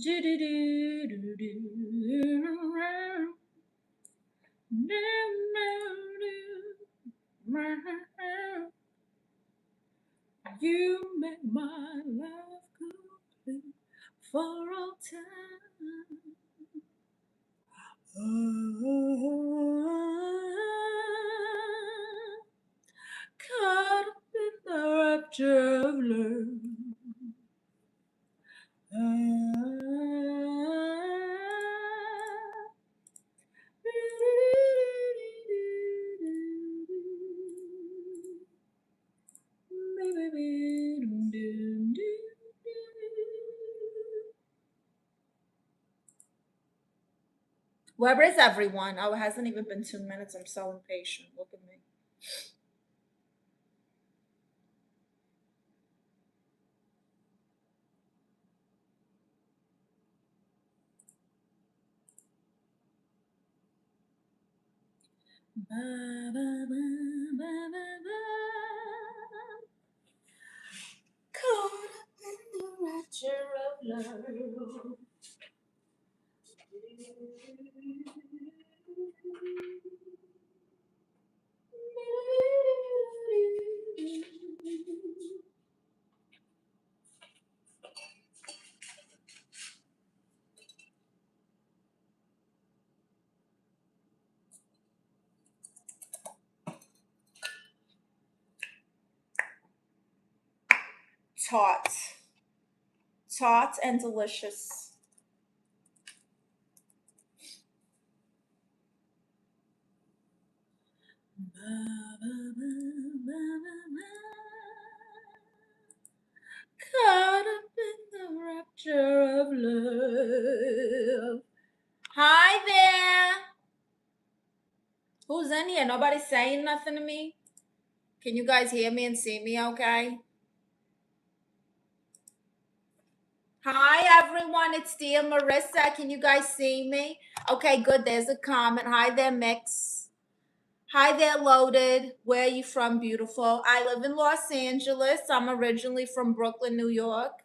You make my life complete for all time. Caught up in the rapture of love. Where is everyone? Oh, it hasn't even been 2 minutes. I'm so impatient. Look at me. Caught up in the rapture of love. Tart and delicious. Caught up in the rapture of love. Hi there. Who's in here? Nobody saying nothing to me? Can you guys hear me and see me okay? Hi everyone, it's Tia Marisa. Can you guys see me? Okay, good. There's a comment. Hi there, Mix. Hi there, Loaded. Where are you from, beautiful? I live in Los Angeles. I'm originally from Brooklyn, New York.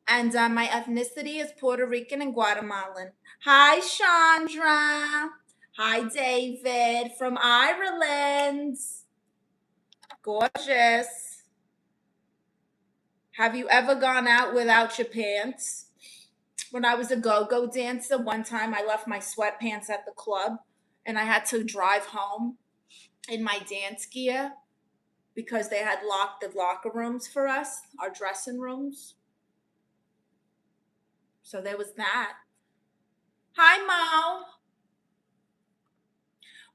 And my ethnicity is Puerto Rican and Guatemalan. Hi, Chandra. Hi, David from Ireland. Gorgeous. Have you ever gone out without your pants? When I was a go-go dancer, one time I left my sweatpants at the club and I had to drive home in my dance gear because they had locked the locker rooms for us, our dressing rooms. So there was that. Hi, Mo.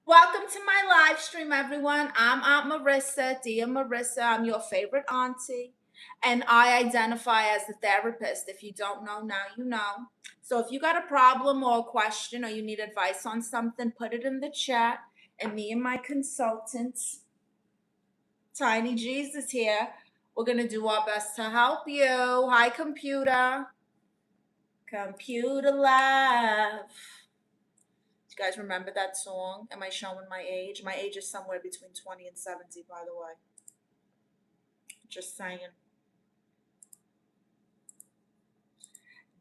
Welcome to my live stream, everyone. I'm Aunt Marisa, Dear Marisa. I'm your favorite auntie, and I identify as the therapist. If you don't know, now you know. So if you got a problem or a question or you need advice on something, put it in the chat, and me and my consultants, Tiny Jesus here, we're going to do our best to help you. Hi, computer. Computer Love. You guys remember that song? Am I showing my age? My age is somewhere between 20 and 70, by the way. Just saying.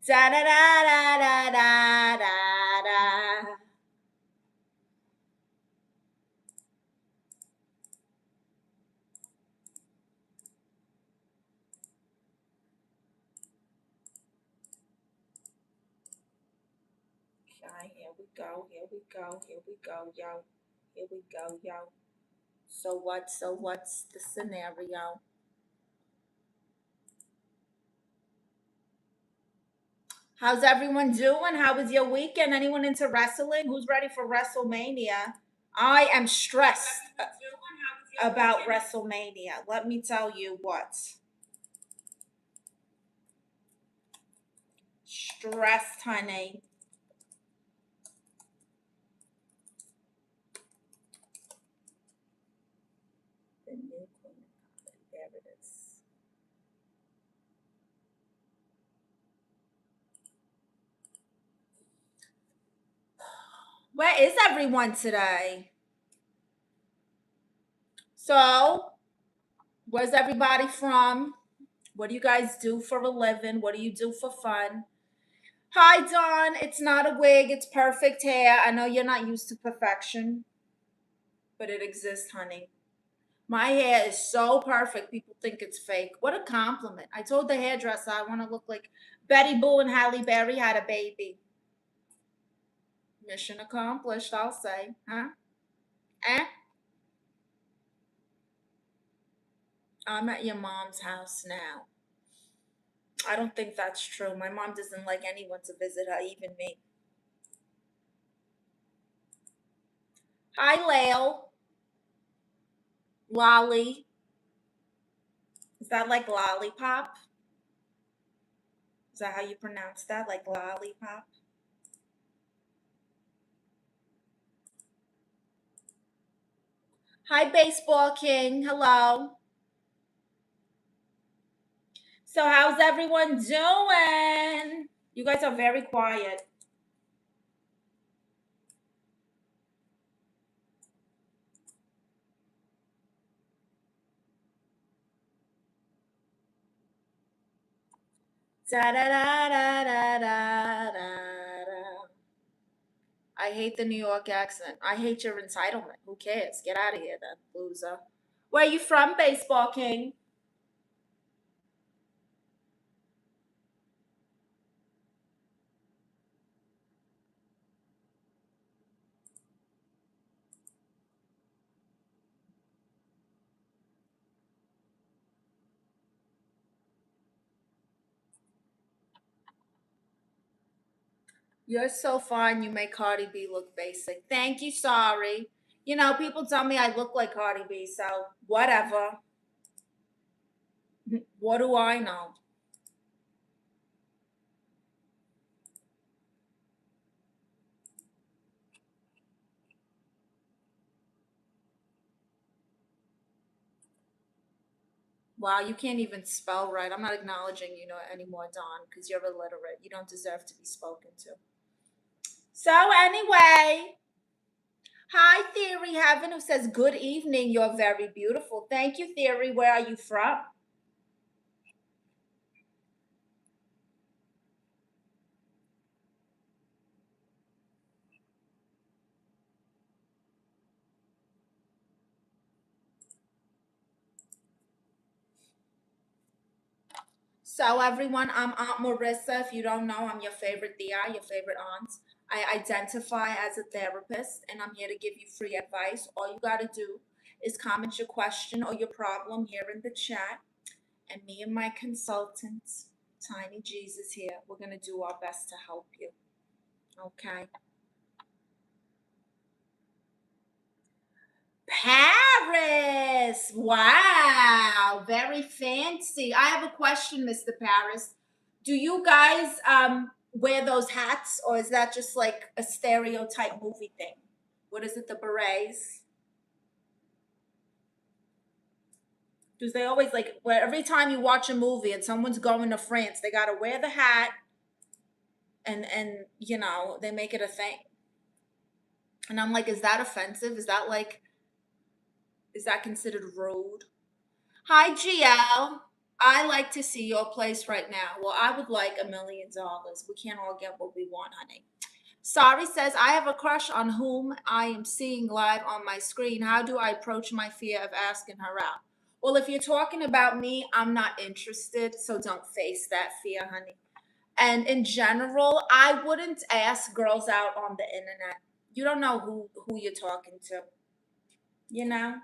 Da da da da da da da da. Okay, here we go, here we go, here we go, yo. Here we go, yo. So what's the scenario? How's everyone doing? How was your weekend? Anyone into wrestling? Who's ready for WrestleMania? I am stressed about WrestleMania. Let me tell you what. Stressed, honey. The new Queen of Comedy. There it is. Where is everyone today? So, where's everybody from? What do you guys do for a living? What do you do for fun? Hi, Dawn. It's not a wig, it's perfect hair. I know you're not used to perfection, but it exists, honey. My hair is so perfect, people think it's fake. What a compliment. I told the hairdresser I want to look like Betty Boo and Halle Berry had a baby. Mission accomplished, I'll say. Huh? Eh? I'm at your mom's house now. I don't think that's true. My mom doesn't like anyone to visit her, even me. Hi, Lale. Lolly. Is that like lollipop? Is that how you pronounce that? Like lollipop? Hi, Baseball King. Hello. So, how's everyone doing? You guys are very quiet. Da da da da da da da. I hate the New York accent. I hate your entitlement. Who cares? Get out of here, then, loser. Where you from, Baseball King? You're so fine. You make Cardi B look basic. Thank you. Sorry. You know, people tell me I look like Cardi B, so whatever. What do I know? Wow, you can't even spell right. I'm not acknowledging you know anymore, Don, because you're illiterate. You don't deserve to be spoken to. So anyway, hi Theory Heaven, who says good evening. You're very beautiful. Thank you, Theory. Where are you from? So everyone, I'm Aunt Marissa. If you don't know, I'm your favorite Thea, your favorite aunt. I identify as a therapist, and I'm here to give you free advice. All you gotta do is comment your question or your problem here in the chat, and me and my consultant, Tiny Jesus here, we're gonna do our best to help you. Okay. Paris. Wow. Very fancy. I have a question, Mr. Paris. Do you guys wear those hats, or is that just like a stereotype movie thing? What is it, the berets? Because they always like where every time you watch a movie and someone's going to France, they gotta wear the hat and you know, they make it a thing. And I'm like, is that offensive? Is that considered rude? Hi, GL. I like to see your place right now. Well, I would like $1 million. We can't all get what we want, honey. Sorry says, I have a crush on whom I am seeing live on my screen. How do I approach my fear of asking her out? Well, if you're talking about me, I'm not interested, so don't face that fear, honey. And in general, I wouldn't ask girls out on the internet. You don't know who you're talking to, you know?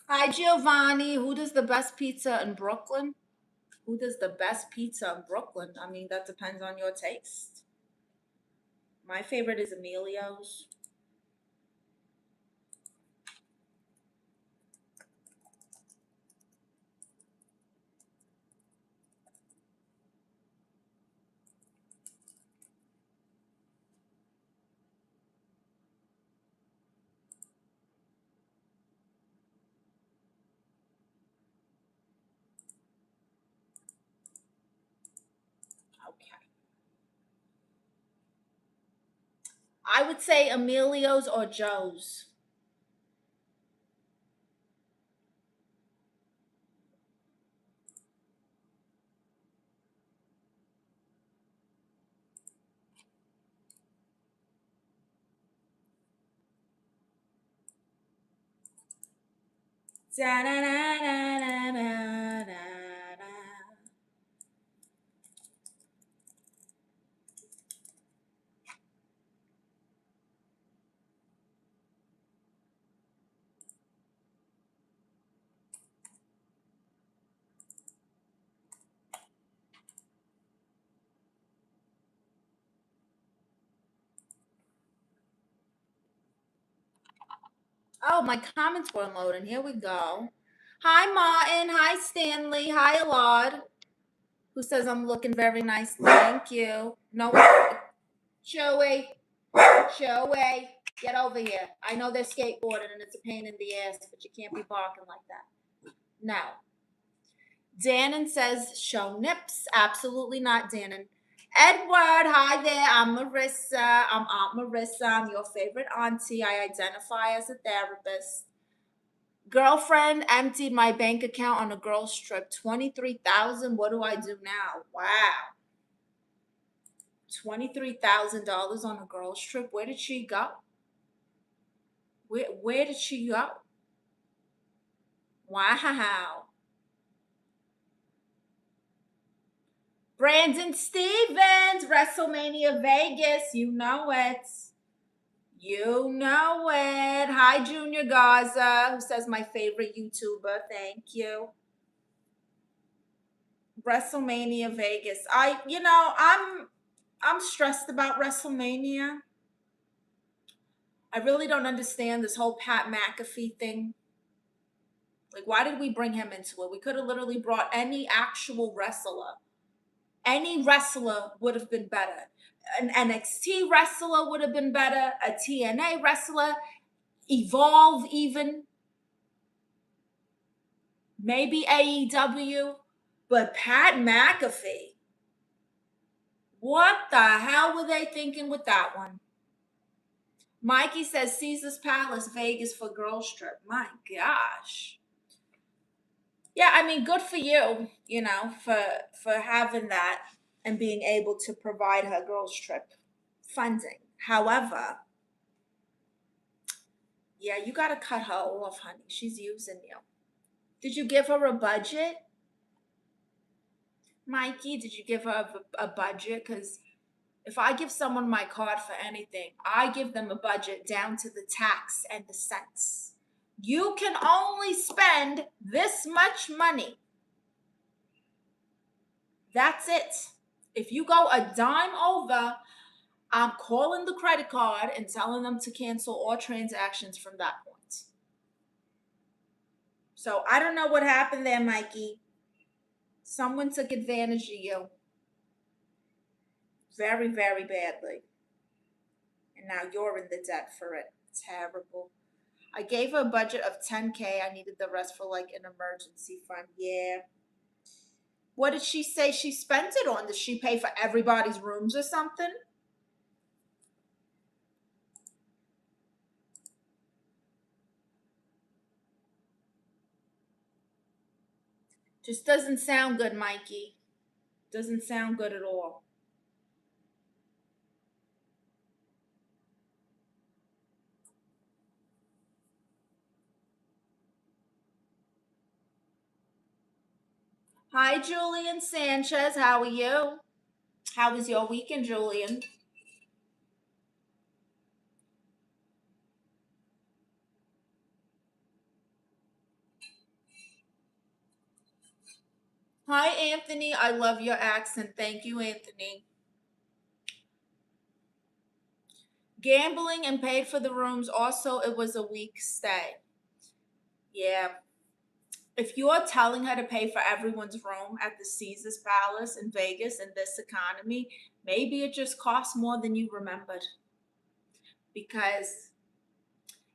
Hi, Giovanni. Who does the best pizza in Brooklyn? Who does the best pizza in Brooklyn? I mean, that depends on your taste. My favorite is Emilio's. I would say Emilio's or Joe's. Da-da-da-da-da-da-da. Oh, my comments weren't loading. Here we go. Hi, Martin. Hi, Stanley. Hi, Alod, who says I'm looking very nice. Thank you. No, Joey. Joey, get over here. I know they're skateboarding and it's a pain in the ass, but you can't be barking like that. No. Dannon says, show nips. Absolutely not, Dannon. Edward, hi there. I'm Marissa. I'm Aunt Marissa. I'm your favorite auntie. I identify as a therapist. Girlfriend emptied my bank account on a girl's trip. 23,000. What do I do now? Wow. $23,000 on a girl's trip. Where did she go? Where did she go? Wow. Brandon Stevens, WrestleMania Vegas. You know it. You know it. Hi, Junior Gaza, who says my favorite YouTuber. Thank you. WrestleMania Vegas. I'm stressed about WrestleMania. I really don't understand this whole Pat McAfee thing. Like, why did we bring him into it? We could have literally brought any actual wrestler. Any wrestler would have been better. An NXT wrestler would have been better. A TNA wrestler. Evolve even. Maybe AEW. But Pat McAfee. What the hell were they thinking with that one? Mikey says Caesar's Palace, Vegas for girls trip. My gosh. Yeah, I mean, good for you, for having that and being able to provide her girls trip funding. However, yeah, you got to cut her off, honey. She's using you. Did you give her a budget? Mikey, did you give her a budget? Because if I give someone my card for anything, I give them a budget down to the tax and the cents. You can only spend this much money. That's it. If you go a dime over, I'm calling the credit card and telling them to cancel all transactions from that point. So I don't know what happened there, Mikey. Someone took advantage of you. Very, very badly. And now you're in the debt for it. Terrible. I gave her a budget of $10K. I needed the rest for like an emergency fund. Yeah. What did she say she spent it on? Did she pay for everybody's rooms or something? Just doesn't sound good, Mikey. Doesn't sound good at all. Hi, Julian Sanchez. How are you? How was your weekend, Julian? Hi, Anthony. I love your accent. Thank you, Anthony. Gambling and paid for the rooms. Also, it was a week stay. Yeah. If you're telling her to pay for everyone's room at the Caesars Palace in Vegas in this economy, maybe it just costs more than you remembered. Because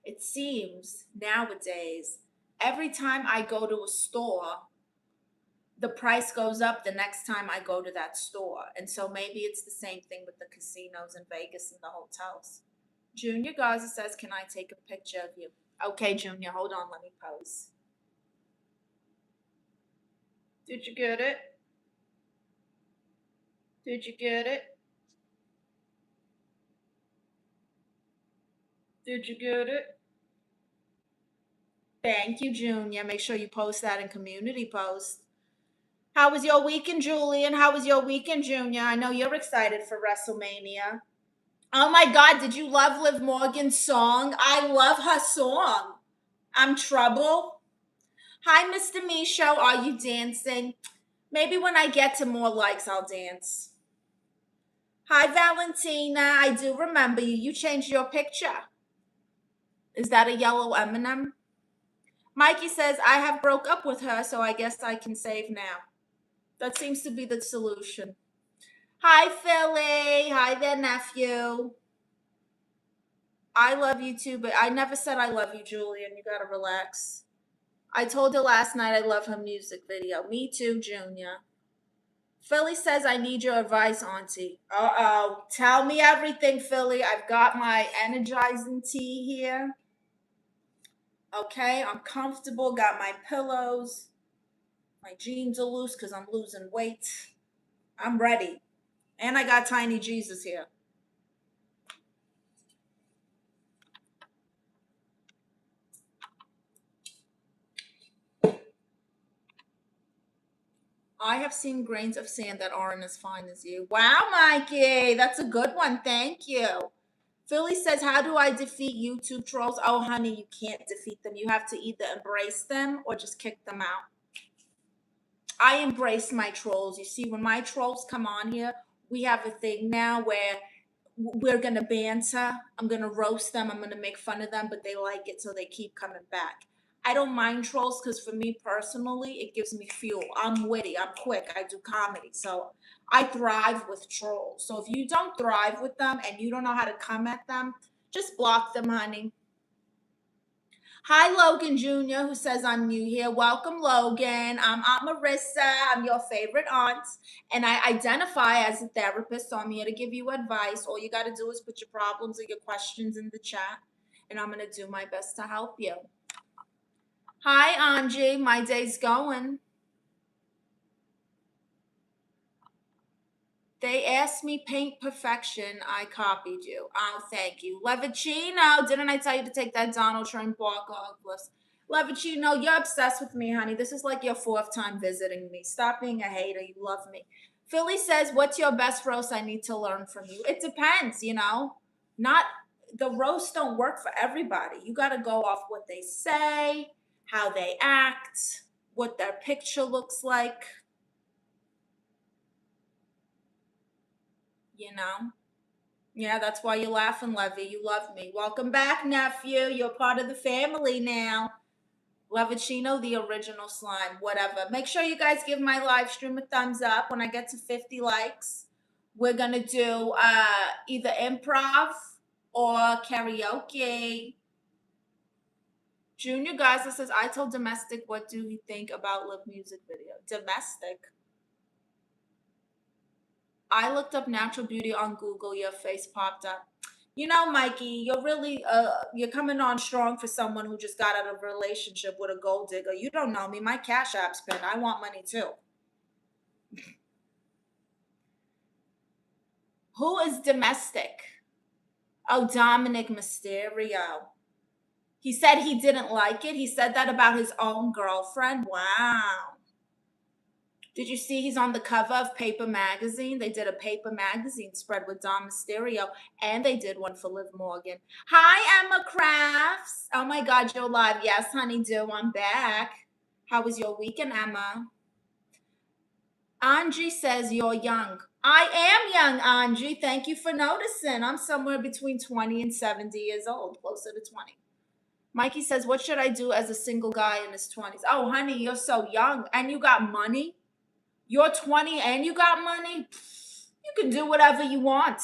it seems nowadays, every time I go to a store, the price goes up the next time I go to that store. And so maybe it's the same thing with the casinos in Vegas and the hotels. Junior Garza says, can I take a picture of you? Okay, Junior, hold on, let me pose. Did you get it? Did you get it? Did you get it? Thank you, Junior. Make sure you post that in community post. How was your weekend, Julian? How was your weekend, Junior? I know you're excited for WrestleMania. Oh my God, did you love Liv Morgan's song? I love her song. I'm Trouble. Hi, Mr. Misho. Are you dancing? Maybe when I get to more likes, I'll dance. Hi, Valentina. I do remember you. You changed your picture. Is that a yellow M&M? Mikey says, I have broke up with her, so I guess I can save now. That seems to be the solution. Hi, Philly. Hi there, nephew. I love you too, but I never said I love you, Julian. You gotta relax. I told her last night I love her music video. Me too, Junior. Philly says, I need your advice, Auntie. Uh-oh. Tell me everything, Philly. I've got my energizing tea here. Okay, I'm comfortable. Got my pillows. My jeans are loose because I'm losing weight. I'm ready. And I got Tiny Jesus here. I have seen grains of sand that aren't as fine as you. Wow, Mikey. That's a good one. Thank you. Philly says, how do I defeat YouTube trolls? Oh, honey, you can't defeat them. You have to either embrace them or just kick them out. I embrace my trolls. You see, when my trolls come on here, we have a thing now where we're going to banter. I'm going to roast them. I'm going to make fun of them, but they like it, so they keep coming back. I don't mind trolls because for me personally, it gives me fuel. I'm witty. I'm quick. I do comedy. So I thrive with trolls. So if you don't thrive with them and you don't know how to come at them, just block them, honey. Hi, Logan Jr., who says I'm new here. Welcome, Logan. I'm Aunt Marissa. I'm your favorite aunt, and I identify as a therapist, so I'm here to give you advice. All you got to do is put your problems or your questions in the chat, and I'm going to do my best to help you. Hi, Angie. My day's going. They asked me paint perfection. I copied you. Oh, thank you. Levicino, didn't I tell you to take that Donald Trump walk off list? Levicino, you're obsessed with me, honey. This is like your fourth time visiting me. Stop being a hater. You love me. Philly says, what's your best roast? I need to learn from you. It depends, you know. Not the roasts don't work for everybody. You got to go off what they say, how they act, what their picture looks like. You know? Yeah, that's why you're laughing, Levy. You love me. Welcome back, nephew. You're part of the family now. Levicino, the original slime, whatever. Make sure you guys give my live stream a thumbs up. When I get to 50 likes, we're going to do either improv or karaoke. Junior Gaza says, I told Domestic, what do you think about Live music video? Domestic? I looked up natural beauty on Google. Your face popped up. You know, Mikey, you're really you're coming on strong for someone who just got out of a relationship with a gold digger. You don't know me. My Cash App's pinned. I want money too. Who is Domestic? Oh, Dominic Mysterio. He said he didn't like it. He said that about his own girlfriend. Wow. Did you see he's on the cover of Paper Magazine? They did a Paper Magazine spread with Dom Mysterio, and they did one for Liv Morgan. Hi, Emma Crafts. Oh my God, you're live. Yes, honey, I'm back. How was your weekend, Emma? Angie says you're young. I am young, Angie. Thank you for noticing. I'm somewhere between 20 and 70 years old, closer to 20. Mikey says, what should I do as a single guy in his 20s? Oh, honey, you're so young, and you got money. You're 20 and you got money, you can do whatever you want.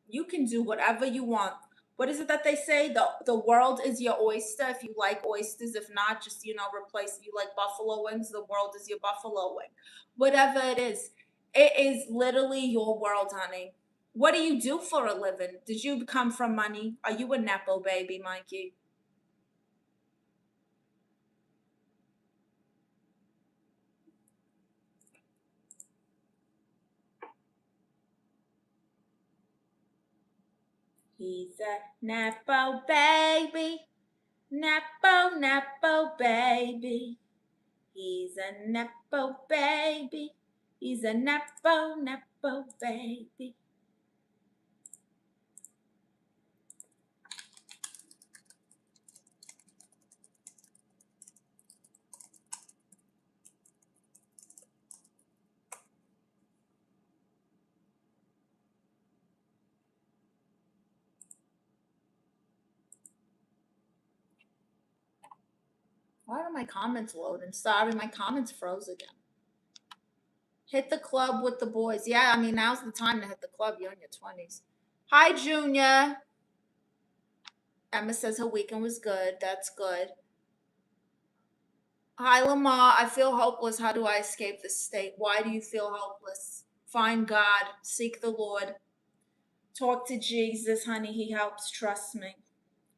You can do whatever you want. What is it that they say? The world is your oyster if you like oysters. If not, just, replace, you like buffalo wings, the world is your buffalo wing. Whatever it is. It is literally your world, honey. What do you do for a living? Did you come from money? Are you a Nepo baby, Mikey? He's a Nepo baby. Nepo, Nepo baby. He's a Nepo baby. He's a Nepo, Nepo baby. Why are my comments loading? Sorry, my comments froze again. Hit the club with the boys. Yeah, I mean, now's the time to hit the club. You're in your 20s. Hi, Junior. Emma says her weekend was good. That's good. Hi, Lamar. I feel hopeless. How do I escape this state? Why do you feel hopeless? Find God. Seek the Lord. Talk to Jesus, honey. He helps. Trust me.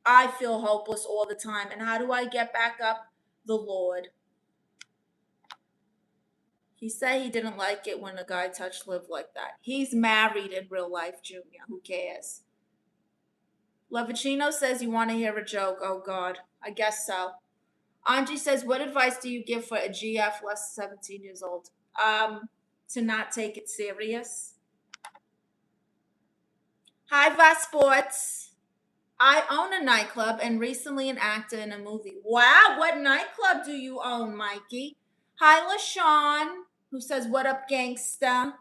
I feel hopeless all the time. And how do I get back up? The Lord. He said he didn't like it when a guy touched Liv like that. He's married in real life, Junior. Who cares? Levicino says you want to hear a joke. Oh, God. I guess so. Angie says, what advice do you give for a GF less than 17 years old? To not take it serious. Hi, Vas Sports. I own a nightclub and recently an actor in a movie. Wow, what nightclub do you own, Mikey? Hi, LaShawn, who says, what up, gangsta?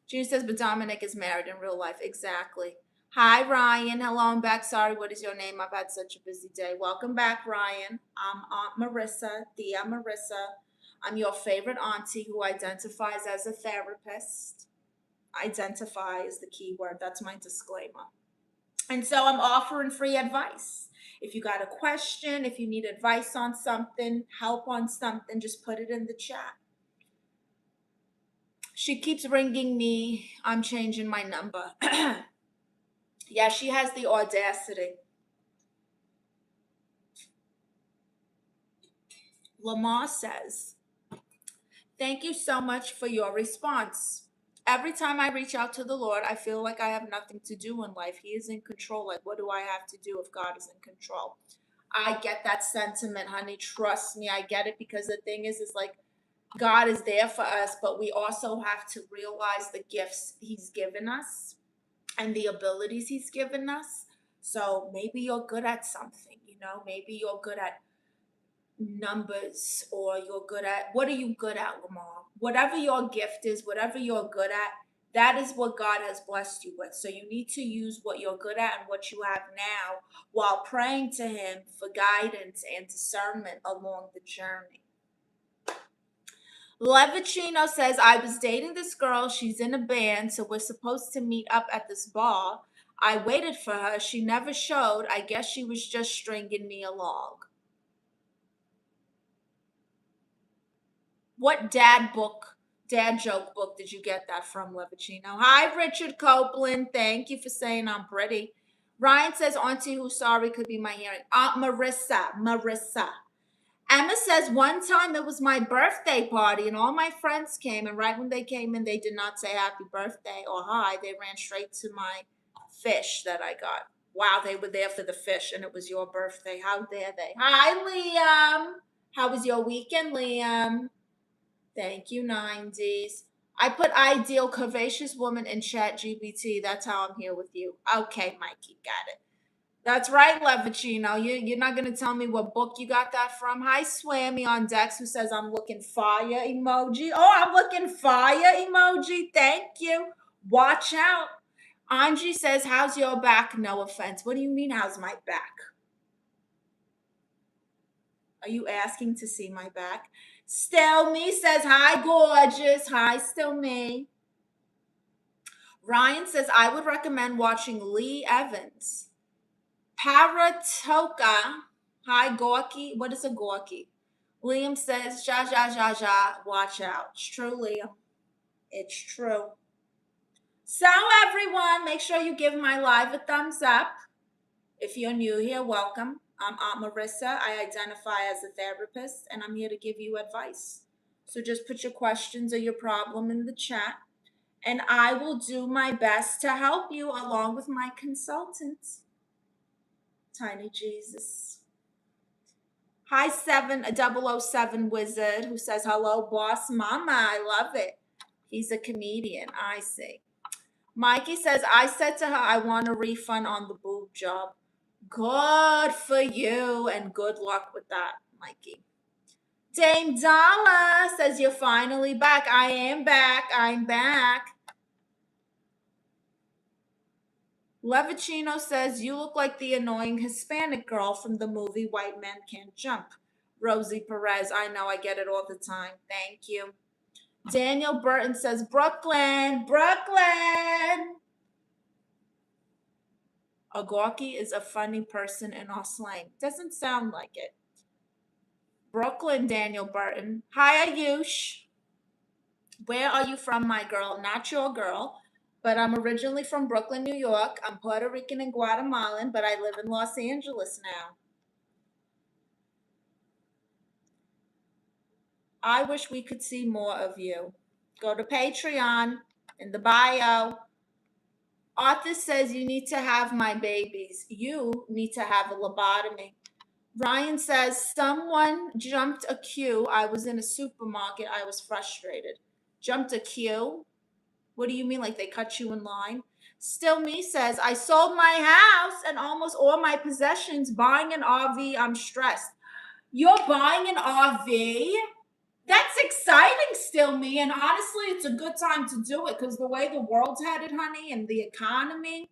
Judy says, but Dominic is married in real life. Exactly. Hi, Ryan. Hello, I'm back. Sorry, what is your name? I've had such a busy day. Welcome back, Ryan. I'm Aunt Marisa, Tia Marisa. I'm your favorite auntie who identifies as a therapist. Identify is the key word. That's my disclaimer. And so I'm offering free advice. If you got a question, if you need advice on something, help on something, just put it in the chat. She keeps ringing me. I'm changing my number. Yeah, she has the audacity. Lamar says, thank you so much for your response. Every time I reach out to the Lord, I feel like I have nothing to do in life. He is in control. Like, what do I have to do if God is in control? I get that sentiment, honey. Trust me, I get it, because the thing is like, God is there for us, but we also have to realize the gifts he's given us and the abilities he's given us. So maybe you're good at something, maybe you're good at numbers, or you're good at, what are you good at, Lamar? Whatever your gift is, whatever you're good at, that is what God has blessed you with. So you need to use what you're good at and what you have now while praying to him for guidance and discernment along the journey. Levicino says, I was dating this girl. She's in a band, so we're supposed to meet up at this bar. I waited for her. She never showed. I guess she was just stringing me along. What dad joke book did you get that from, Levicino? Hi, Richard Copeland. Thank you for saying I'm pretty. Ryan says, Auntie who's sorry could be my hearing. Aunt Marisa. Emma says, one time it was my birthday party and all my friends came, and right when they came in, they did not say happy birthday or hi. They ran straight to my fish that I got. Wow, they were there for the fish and it was your birthday. How dare they? Hi, Liam. How was your weekend, Liam? Thank you, 90s. I put ideal curvaceous woman in chat GBT. That's how I'm here with you. Okay, Mikey, got it. That's right, Levicino. You're not going to tell me what book you got that from. Hi, Swammy on Dex, who says I'm looking fire emoji. Oh, I'm looking fire emoji. Thank you. Watch out. Angie says, how's your back? No offense. What do you mean, how's my back? Are you asking to see my back? Still Me says, hi, gorgeous. Hi, Still Me. Ryan says, I would recommend watching Lee Evans. Paratoka. Hi, Gorky. What is a Gorky? Liam says, ja, ja, ja, ja, watch out. It's true, Liam. It's true. So, everyone, make sure you give my live a thumbs up. If you're new here, welcome. I'm Aunt Marisa. I identify as a therapist, and I'm here to give you advice. So just put your questions or your problem in the chat, and I will do my best to help you along with my consultant, Tiny Jesus. Hi, 007 Wizard, who says, hello, boss mama. I love it. He's a comedian. I see. Mikey says, I said to her, I want a refund on the boob job. Good for you and good luck with that, Mikey. Dame Dalla says, you're finally back. I am back. I'm back. Levicino says, you look like the annoying Hispanic girl from the movie White Man Can't Jump. Rosie Perez, I know, I get it all the time. Thank you. Daniel Burton says, Brooklyn, Brooklyn. A gawky is a funny person in our slang. Doesn't sound like it. Brooklyn, Daniel Burton. Hi, Ayush. Where are you from, my girl? Not your girl, but I'm originally from Brooklyn, New York. I'm Puerto Rican and Guatemalan, but I live in Los Angeles now. I wish we could see more of you. Go to Patreon in the bio. Arthur says you need to have my babies. You need to have a lobotomy. Ryan says, someone jumped a queue. I was in a supermarket. I was frustrated. Jumped a queue? What do you mean? Like they cut you in line? Still Me says, I sold my house and almost all my possessions. Buying an RV, I'm stressed. You're buying an RV? That's exciting, Still Me. And honestly, it's a good time to do it because the way the world's headed, honey, and the economy.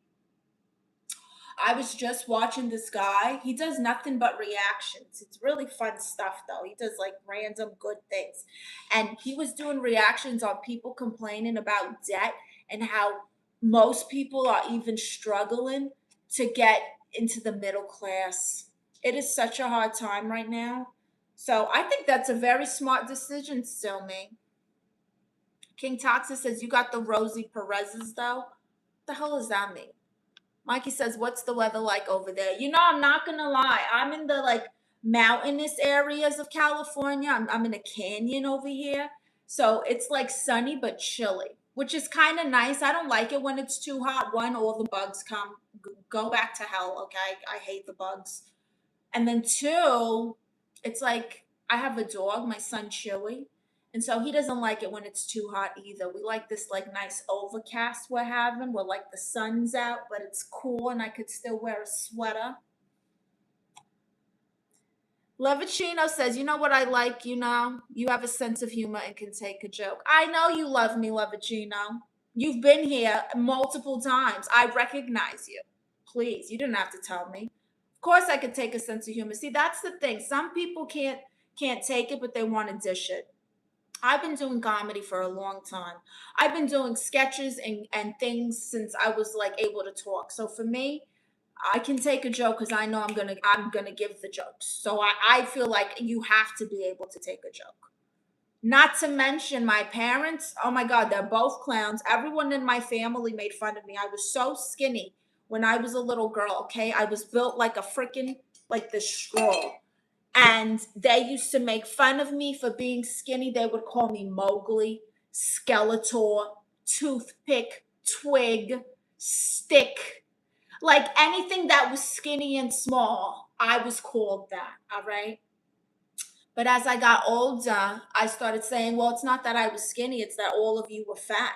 I was just watching this guy. He does nothing but reactions. It's really fun stuff, though. He does like random good things. And he was doing reactions on people complaining about debt and how most people are even struggling to get into the middle class. It is such a hard time right now. So I think that's a very smart decision, Still Me. King Toxa says, you got the Rosie Perez's, though? What the hell does that mean? Mikey says, what's the weather like over there? You know, I'm not going to lie. I'm in the like mountainous areas of California. I'm in a canyon over here. So it's like sunny but chilly, which is kind of nice. I don't like it when it's too hot. One, all the bugs come. Go back to hell, okay? I hate the bugs. And then two, it's like I have a dog, my son Chewy. And so he doesn't like it when it's too hot either. We like this like nice overcast we're having where like the sun's out, but it's cool and I could still wear a sweater. Levicino says, you know what I like, you know? You have a sense of humor and can take a joke. I know you love me, Levicino. You've been here multiple times. I recognize you. Please, you didn't have to tell me. Of course I could take a sense of humor. See, that's the thing. Some people can't take it, but they want to dish it. I've been doing comedy for a long time. I've been doing sketches and things since I was like able to talk. So for me, I can take a joke because I know I'm gonna give the jokes. So I feel like you have to be able to take a joke. Not to mention my parents. Oh my God, they're both clowns. Everyone in my family made fun of me. I was so skinny when I was a little girl. Okay, I was built like a freaking like this straw. And they used to make fun of me for being skinny. They would call me Mowgli, Skeletor, Toothpick, Twig, Stick. Like anything that was skinny and small, I was called that. All right. But as I got older, I started saying, well, it's not that I was skinny, it's that all of you were fat.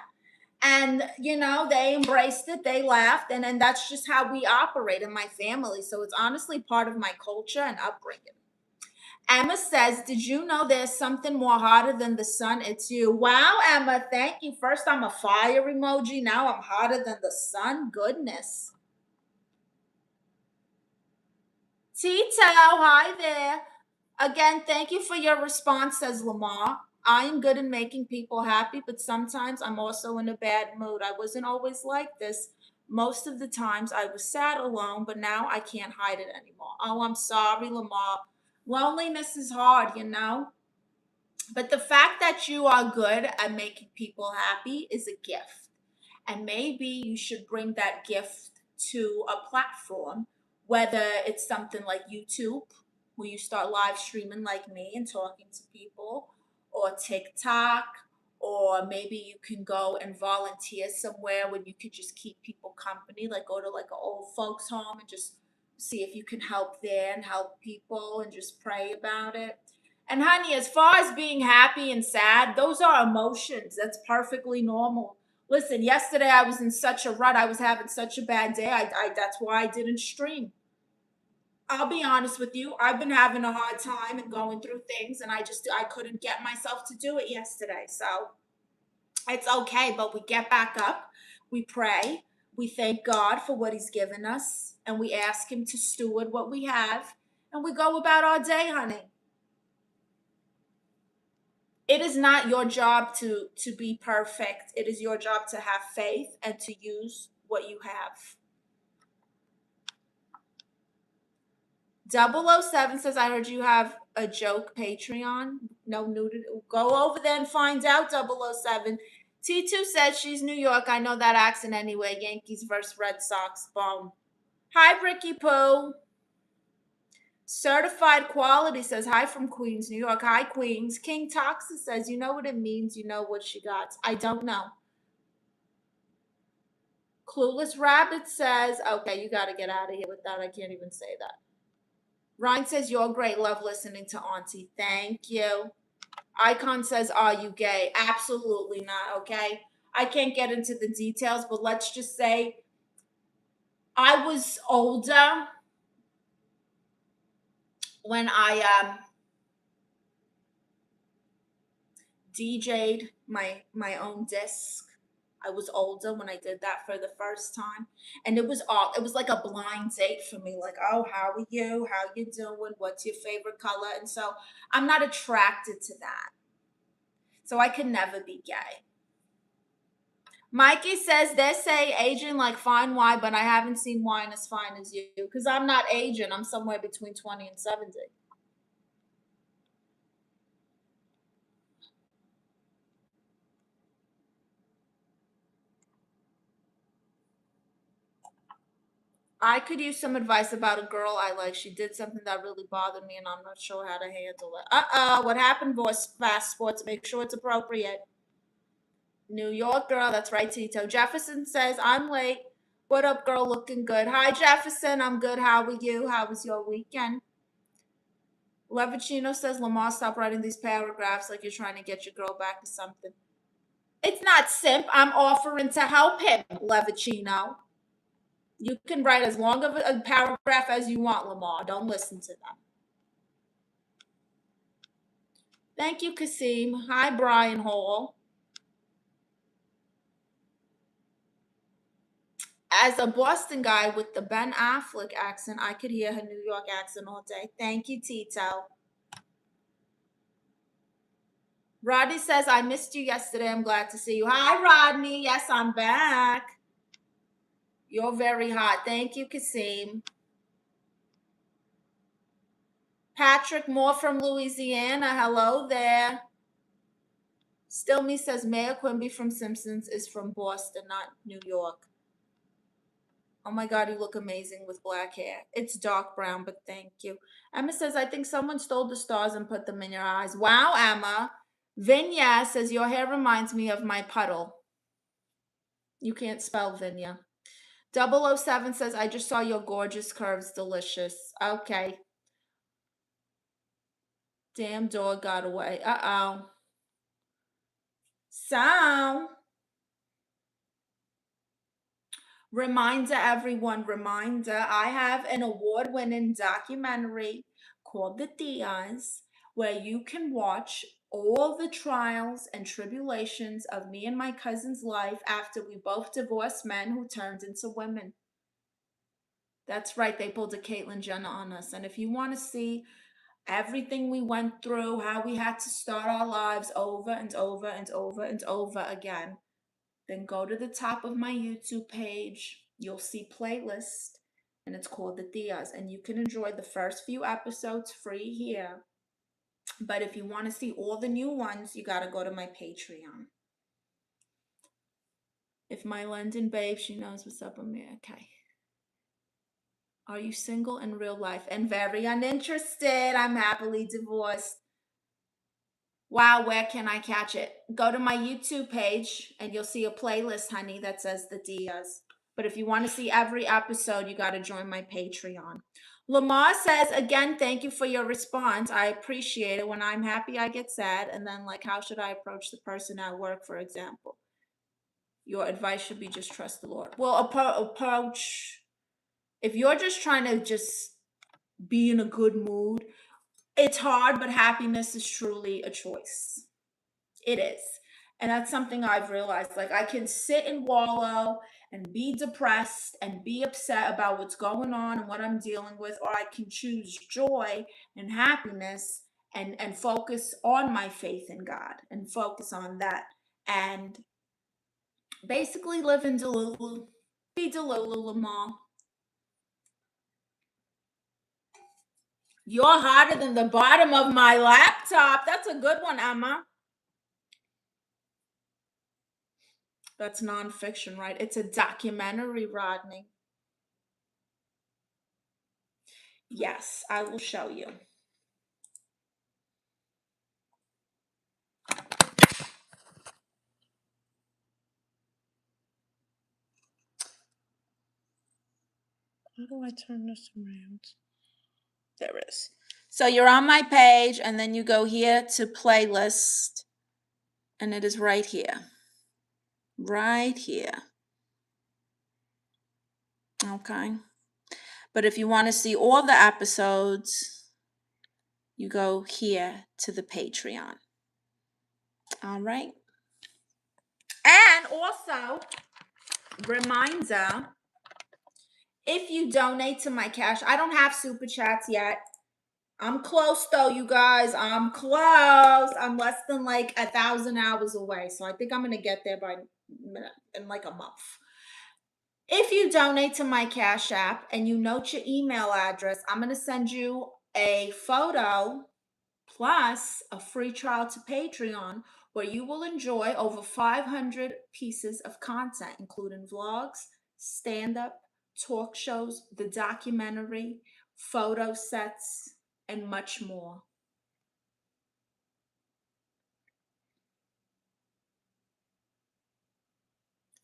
And, you know, they embraced it, they laughed, and then that's just how we operate in my family. So it's honestly part of my culture and upbringing. Emma says, did you know there's something more hotter than the sun? It's you. Wow, Emma, thank you. First, I'm a fire emoji. Now I'm hotter than the sun. Goodness. Tito, hi there. Again, thank you for your response, says Lamar. I am good in making people happy, but sometimes I'm also in a bad mood. I wasn't always like this. Most of the times I was sad alone, but now I can't hide it anymore. Oh, I'm sorry, Lamar. Loneliness is hard, but the fact that you are good at making people happy is a gift. And maybe you should bring that gift to a platform, whether it's something like YouTube, where you start live streaming like me and talking to people, or TikTok, or maybe you can go and volunteer somewhere where you could just keep people company, like go to like an old folks home and just see if you can help there and help people and just pray about it. And honey, as far as being happy and sad, those are emotions. That's perfectly normal. Listen, yesterday I was in such a rut. I was having such a bad day. That's why I didn't stream. I'll be honest with you. I've been having a hard time and going through things, and I couldn't get myself to do it yesterday. So it's okay, but we get back up, we pray, we thank God for what He's given us, and we ask Him to steward what we have, and we go about our day, honey. It is not your job to be perfect. It is your job to have faith and to use what you have. 007 says, I heard you have a joke Patreon. No nudity. Go over there and find out, 007. T2 says she's New York. I know that accent anyway. Yankees versus Red Sox. Boom. Hi, Bricky Poo. Certified Quality says, hi from Queens, New York. Hi, Queens. King Toxa says, you know what it means. You know what she got. I don't know. Clueless Rabbit says, okay, you got to get out of here with that. I can't even say that. Ryan says, you're great. Love listening to Auntie. Thank you. Icon says, are you gay? Absolutely not, okay? I can't get into the details, but let's just say I was older when I DJ'd my own disc. I was older when I did that for the first time, and it was like a blind date for me. Like, oh, how are you? How you doing? What's your favorite color? And so I'm not attracted to that. So I could never be gay. Mikey says they say aging like fine wine, but I haven't seen wine as fine as you because I'm not aging. I'm somewhere between 20 and 70. I could use some advice about a girl I like. She did something that really bothered me, and I'm not sure how to handle it. What happened, boss? Fast Sports. Make sure it's appropriate. New York girl. That's right, Tito. Jefferson says, I'm late. What up, girl? Looking good. Hi, Jefferson. I'm good. How are you? How was your weekend? Levicino says, Lamar, stop writing these paragraphs like you're trying to get your girl back to something. It's not simp. I'm offering to help him, Levicino. You can write as long of a paragraph as you want, Lamar. Don't listen to them. Thank you, Kasim. Hi, Brian Hall. As a Boston guy with the Ben Affleck accent, I could hear her New York accent all day. Thank you, Tito. Rodney says, I missed you yesterday. I'm glad to see you. Hi, Rodney. Yes, I'm back. You're very hot. Thank you, Kasim. Patrick Moore from Louisiana. Hello there. Still Me says Mayor Quimby from Simpsons is from Boston, not New York. Oh my God, you look amazing with black hair. It's dark brown, but thank you. Emma says, I think someone stole the stars and put them in your eyes. Wow, Emma. Vinya says, your hair reminds me of my puddle. You can't spell Vinya. 007 says, I just saw your gorgeous curves. Delicious. Okay. Damn dog got away. Uh-oh. So, reminder, everyone, reminder, I have an award-winning documentary called The Tias, where you can watch all the trials and tribulations of me and my cousin's life after we both divorced men who turned into women. That's right, they pulled a Caitlyn Jenner on us. And if you want to see everything we went through, how we had to start our lives over and over and over and over again, then go to the top of my YouTube page. You'll see playlist and it's called The Tias. And you can enjoy the first few episodes free here. But if you want to see all the new ones, you got to go to my Patreon. If my London babe, she knows what's up with me. Okay. Are you single in real life? And very uninterested. I'm happily divorced. Wow, where can I catch it? Go to my YouTube page and you'll see a playlist, honey, that says The Diaz. But if you want to see every episode, you got to join my Patreon. Lamar says, again, thank you for your response. I appreciate it. When I'm happy, I get sad. And then, like, how should I approach the person at work, for example? Your advice should be just trust the Lord. Well, approach, if you're just trying to just be in a good mood, it's hard, but happiness is truly a choice. It is. And that's something I've realized. Like, I can sit and wallow and be depressed and be upset about what's going on and what I'm dealing with, or I can choose joy and happiness and focus on my faith in God and focus on that. And basically live in Delulu. Be Delulu, Lamar. You're hotter than the bottom of my laptop. That's a good one, Emma. That's nonfiction, right? It's a documentary, Rodney. Yes, I will show you. How do I turn this around? There it is. So you're on my page, and then you go here to playlist, and it is right here. Right here. Okay. But if you want to see all the episodes, you go here to the Patreon. All right. And also, reminder, if you donate to my cash, I don't have super chats yet. I'm close though, you guys. I'm close. I'm less than like 1,000 hours away. So I think I'm going to get there in like a month. If you donate to my Cash App and you note your email address, I'm going to send you a photo plus a free trial to Patreon where you will enjoy over 500 pieces of content, including vlogs, stand-up, talk shows, the documentary, photo sets, and much more.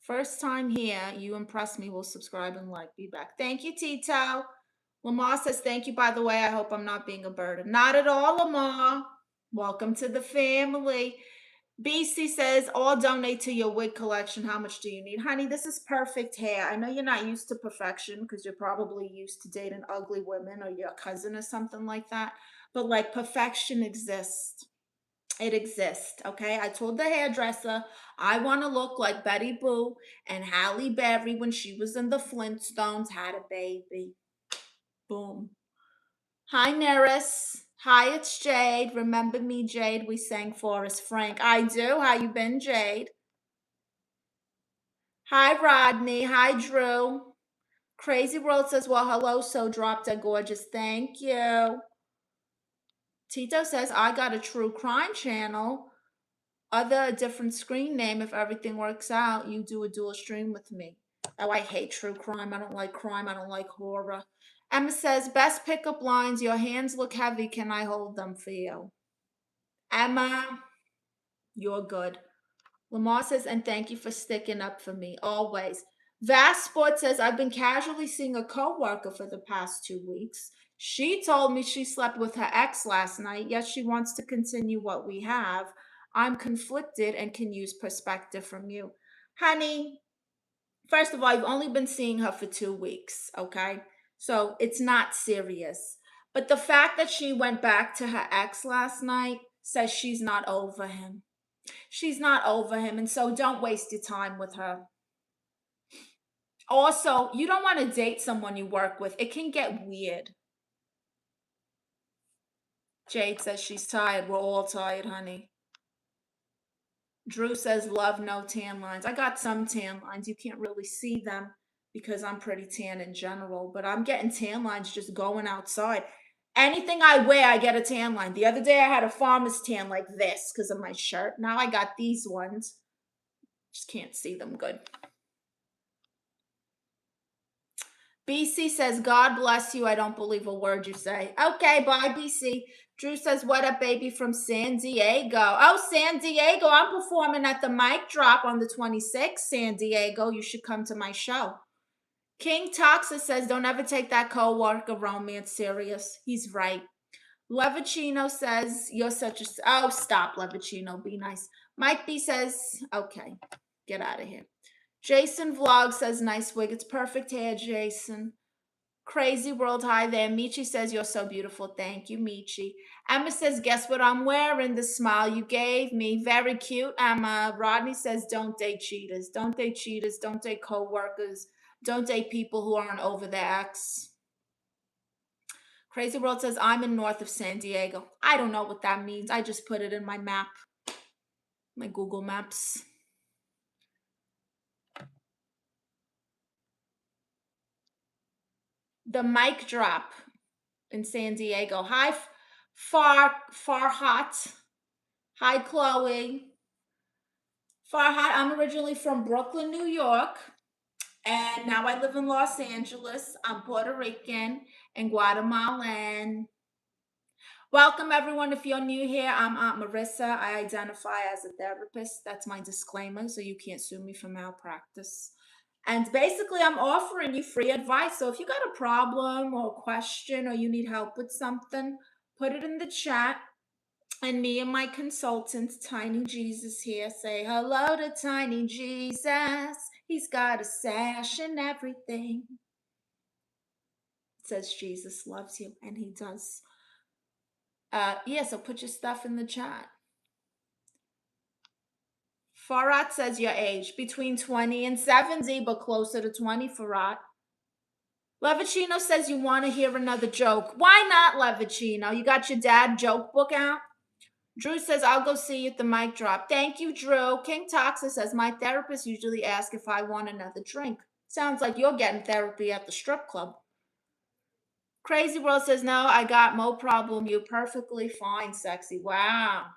First time here, you impress me. Will subscribe and like. Be back. Thank you, Tito. Lamar says, thank you, by the way. I hope I'm not being a burden. Not at all, Lamar. Welcome to the family. BC says, all donate to your wig collection. How much do you need? Honey, this is perfect hair. I know you're not used to perfection because you're probably used to dating ugly women or your cousin or something like that. But like perfection exists. It exists, okay? I told the hairdresser I want to look like Betty Boo and Halle Berry when she was in the Flintstones, had a baby. Boom. Hi, Neris. Hi, it's Jade. Remember me, Jade? We sang Forrest Frank. I do. How you been, Jade? Hi, Rodney. Hi, Drew. Crazy World says, well, hello, so drop dead gorgeous. Thank you. Tito says, I got a true crime channel. A different screen name. If everything works out, you do a dual stream with me. Oh, I hate true crime. I don't like crime. I don't like horror. Emma says, best pickup lines. Your hands look heavy. Can I hold them for you? Emma, you're good. Lamar says, and thank you for sticking up for me. Always. Vast Sport says, I've been casually seeing a coworker for the past 2 weeks. She told me she slept with her ex last night, yet she wants to continue what we have. I'm conflicted and can use perspective from you. Honey, first of all, I've only been seeing her for 2 weeks, okay? So it's not serious. But the fact that she went back to her ex last night says she's not over him. She's not over him, and so don't waste your time with her. Also, you don't want to date someone you work with. It can get weird. Jade says she's tired. We're all tired, honey. Drew says, love no tan lines. I got some tan lines. You can't really see them. because I'm pretty tan in general, but I'm getting tan lines just going outside. Anything I wear, I get a tan line. The other day I had a farmer's tan like this because of my shirt. Now I got these ones. Just can't see them good. BC says, God bless you. I don't believe a word you say. Okay, bye, BC. Drew says, what up, baby, from San Diego. Oh, San Diego. I'm performing at the Mic Drop on the 26th, San Diego. You should come to my show. King Toxa says, don't ever take that co-worker romance serious. He's right. Levicino says, you're such a... Oh, stop, Levicino. Be nice. Mike B says, okay, get out of here. Jason Vlog says, nice wig. It's perfect hair, Jason. Crazy World, hi there. Michi says, you're so beautiful. Thank you, Michi. Emma says, guess what I'm wearing? The smile you gave me. Very cute, Emma. Rodney says, don't date cheaters. Don't date cheaters. Don't date co-workers. Don't date people who aren't over their ex. Crazy World says, I'm in north of San Diego. I don't know what that means. I just put it in my map. My Google Maps. The Mic Drop in San Diego. Hi, Farhat. Hi, Chloe. Farhat, I'm originally from Brooklyn, New York, and now I live in Los Angeles. I'm Puerto Rican and Guatemalan. Welcome, everyone. If you're new here, I'm Aunt Marissa. I identify as a therapist. That's my disclaimer, so you can't sue me for malpractice. And basically, I'm offering you free advice. So if you got a problem or a question or you need help with something, put it in the chat. And me and my consultant, Tiny Jesus here, say hello to Tiny Jesus. He's got a sash and everything. It says Jesus loves you, and he does. Yeah, so put your stuff in the chat. Farhat says your age, between 20 and 70, but closer to 20, Farhat. Levicino says you want to hear another joke. Why not, Levicino? You got your dad joke book out? Drew says, I'll go see you at the Mic Drop. Thank you, Drew. King Toxa says, my therapist usually asks if I want another drink. Sounds like you're getting therapy at the strip club. Crazy World says, no, I got no problem. You're perfectly fine, sexy. Wow.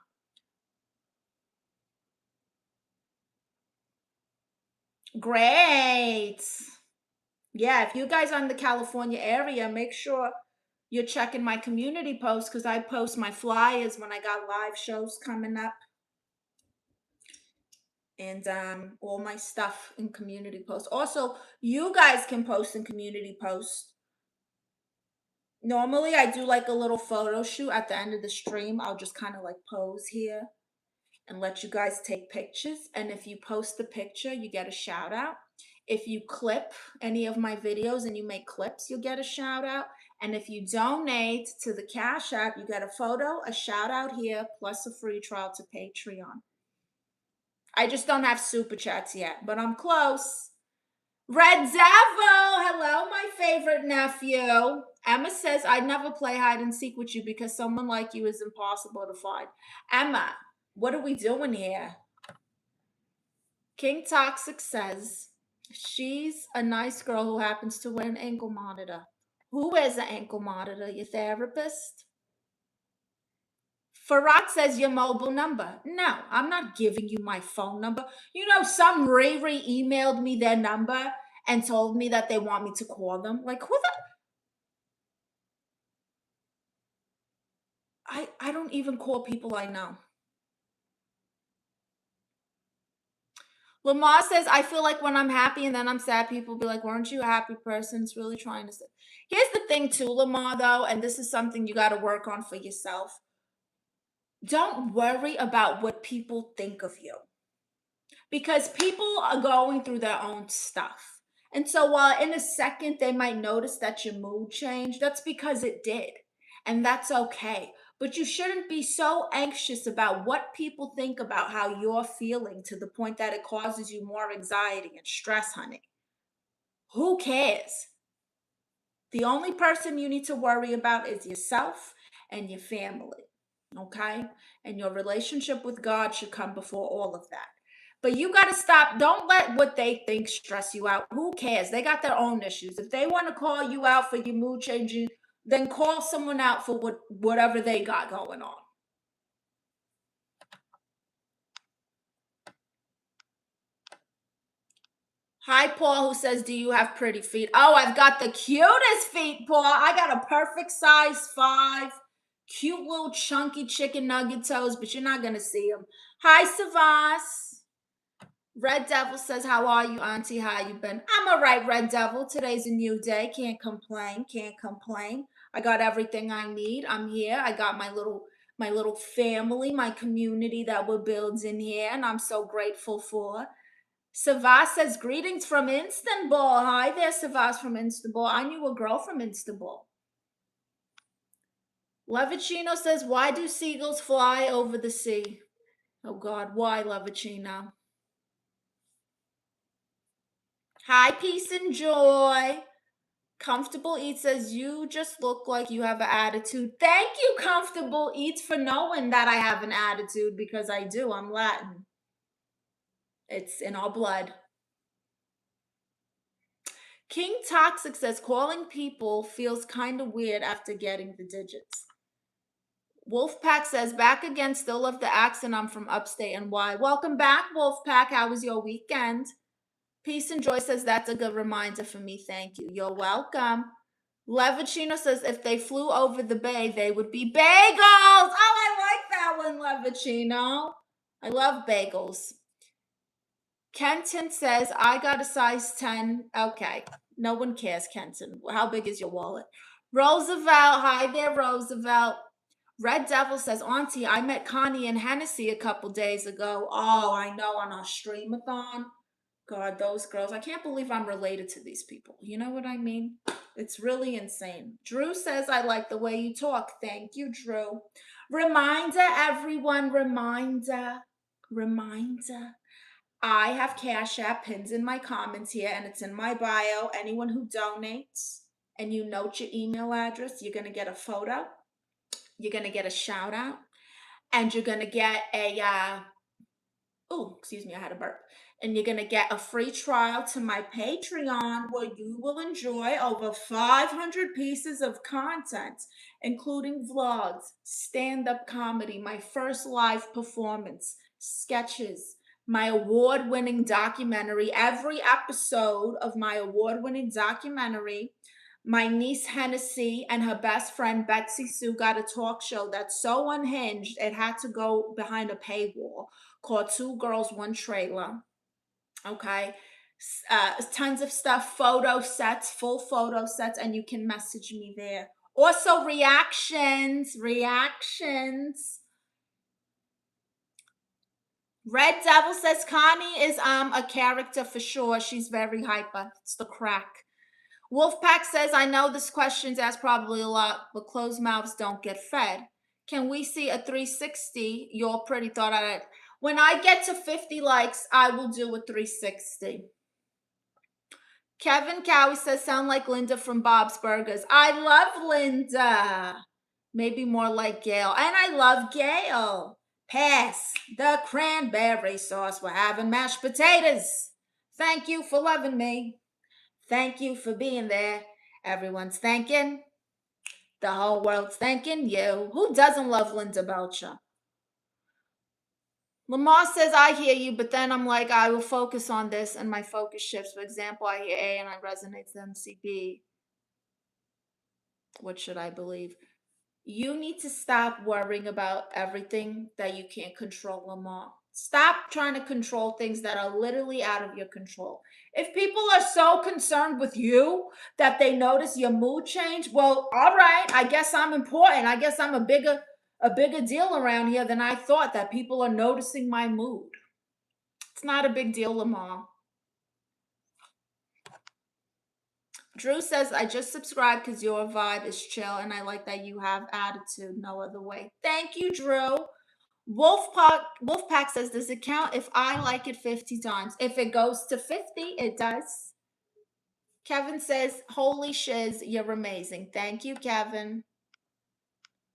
Great. Yeah, if you guys are in the California area, make sure you're checking my community posts because I post my flyers when I got live shows coming up. And all my stuff in community posts. Also, you guys can post in community posts. Normally, I do like a little photo shoot at the end of the stream. I'll just kind of like pose here and let you guys take pictures. And if you post the picture, you get a shout out. If you clip any of my videos and you make clips, you'll get a shout out. And if you donate to the Cash App, you get a photo, a shout out here, plus a free trial to Patreon. I just don't have super chats yet, but I'm close. Red Zavo, hello, my favorite nephew. Emma says, I'd never play hide and seek with you because someone like you is impossible to find. Emma, what are we doing here? King Toxic says, she's a nice girl who happens to wear an ankle monitor. Who wears an ankle monitor? Your therapist? Farhat says your mobile number. No, I'm not giving you my phone number. You know, some Riri emailed me their number and told me that they want me to call them. Like, who the... I don't even call people I know. Lamar says, I feel like when I'm happy and then I'm sad, people be like, weren't you a happy person? It's really trying to say. Here's the thing too, Lamar, though, and this is something you got to work on for yourself. Don't worry about what people think of you. Because people are going through their own stuff. And so while in a second they might notice that your mood changed, that's because it did. And that's okay. But you shouldn't be so anxious about what people think about how you're feeling to the point that it causes you more anxiety and stress, honey. Who cares? The only person you need to worry about is yourself and your family. Okay? And your relationship with God should come before all of that. But you got to stop. Don't let what they think stress you out. Who cares? They got their own issues. If they want to call you out for your mood changing, then call someone out for whatever they got going on. Hi, Paul, who says, do you have pretty feet? Oh, I've got the cutest feet, Paul. I got a perfect size 5. Cute little chunky chicken nugget toes, but you're not going to see them. Hi, Savas. Red Devil says, how are you, Auntie? How you been? I'm all right, Red Devil. Today's a new day. Can't complain. Can't complain. I got everything I need. I'm here. I got my little family, my community that we're building here, and I'm so grateful for. Savas says, greetings from Istanbul. Hi there, Savas from Istanbul. I knew a girl from Istanbul. Levicino says, why do seagulls fly over the sea? Oh, God, why, Levicino? Hi, peace and joy. Comfortable Eats says, you just look like you have an attitude. Thank you, Comfortable Eats, for knowing that I have an attitude, because I do. I'm Latin. It's in our blood. King Toxic says, calling people feels kind of weird after getting the digits. Wolfpack says, back again, still love the accent. I'm from upstate and why. Welcome back, Wolfpack. How was your weekend? Peace and Joy says, that's a good reminder for me. Thank you. You're welcome. Levicino says, if they flew over the bay, they would be bagels. Oh, I like that one, Levicino. I love bagels. Kenton says, I got a size 10. Okay. No one cares, Kenton. How big is your wallet? Roosevelt. Hi there, Roosevelt. Red Devil says, Auntie, I met Connie and Hennessy a couple days ago. Oh, I know, on our streamathon. God, those girls. I can't believe I'm related to these people. You know what I mean? It's really insane. Drew says, I like the way you talk. Thank you, Drew. Reminder, everyone, reminder. I have Cash App pins in my comments here, and it's in my bio. Anyone who donates and you note your email address, you're going to get a photo. You're going to get a shout out. And you're going to get a, excuse me, I had a burp. And you're going to get a free trial to my Patreon, where you will enjoy over 500 pieces of content, including vlogs, stand-up comedy, my first live performance, sketches, my award-winning documentary, every episode of my award-winning documentary. My niece Hennessy and her best friend Betsy Sue got a talk show that's so unhinged it had to go behind a paywall, called Two Girls, One Trailer. Okay. Tons of stuff, photo sets, full photo sets, and you can message me there. Also, reactions. Red Devil says Connie is a character for sure. She's very hyper. It's the crack. Wolfpack says, I know this question's asked probably a lot, but closed mouths don't get fed. Can we see a 360? You're pretty thought out it. When I get to 50 likes, I will do a 360. Kevin Cowie says, sound like Linda from Bob's Burgers. I love Linda. Maybe more like Gail. And I love Gail. Pass the cranberry sauce. We're having mashed potatoes. Thank you for loving me. Thank you for being there. Everyone's thanking. The whole world's thanking you. Who doesn't love Linda Belcher? Lamar says, I hear you, but then I'm like, I will focus on this, and my focus shifts. For example, I hear A and I resonate to MCB. What should I believe? You need to stop worrying about everything that you can't control, Lamar. Stop trying to control things that are literally out of your control. If people are so concerned with you that they notice your mood change, well, all right, I guess I'm important. I guess I'm a bigger deal around here than I thought, that people are noticing my mood. It's not a big deal, Lamar. Drew says, I just subscribed because your vibe is chill, and I like that you have attitude. No other way. Thank you, Drew. Wolfpack says, does it count if I like it 50 times? If it goes to 50, it does. Kevin says, holy shiz, you're amazing. Thank you, Kevin.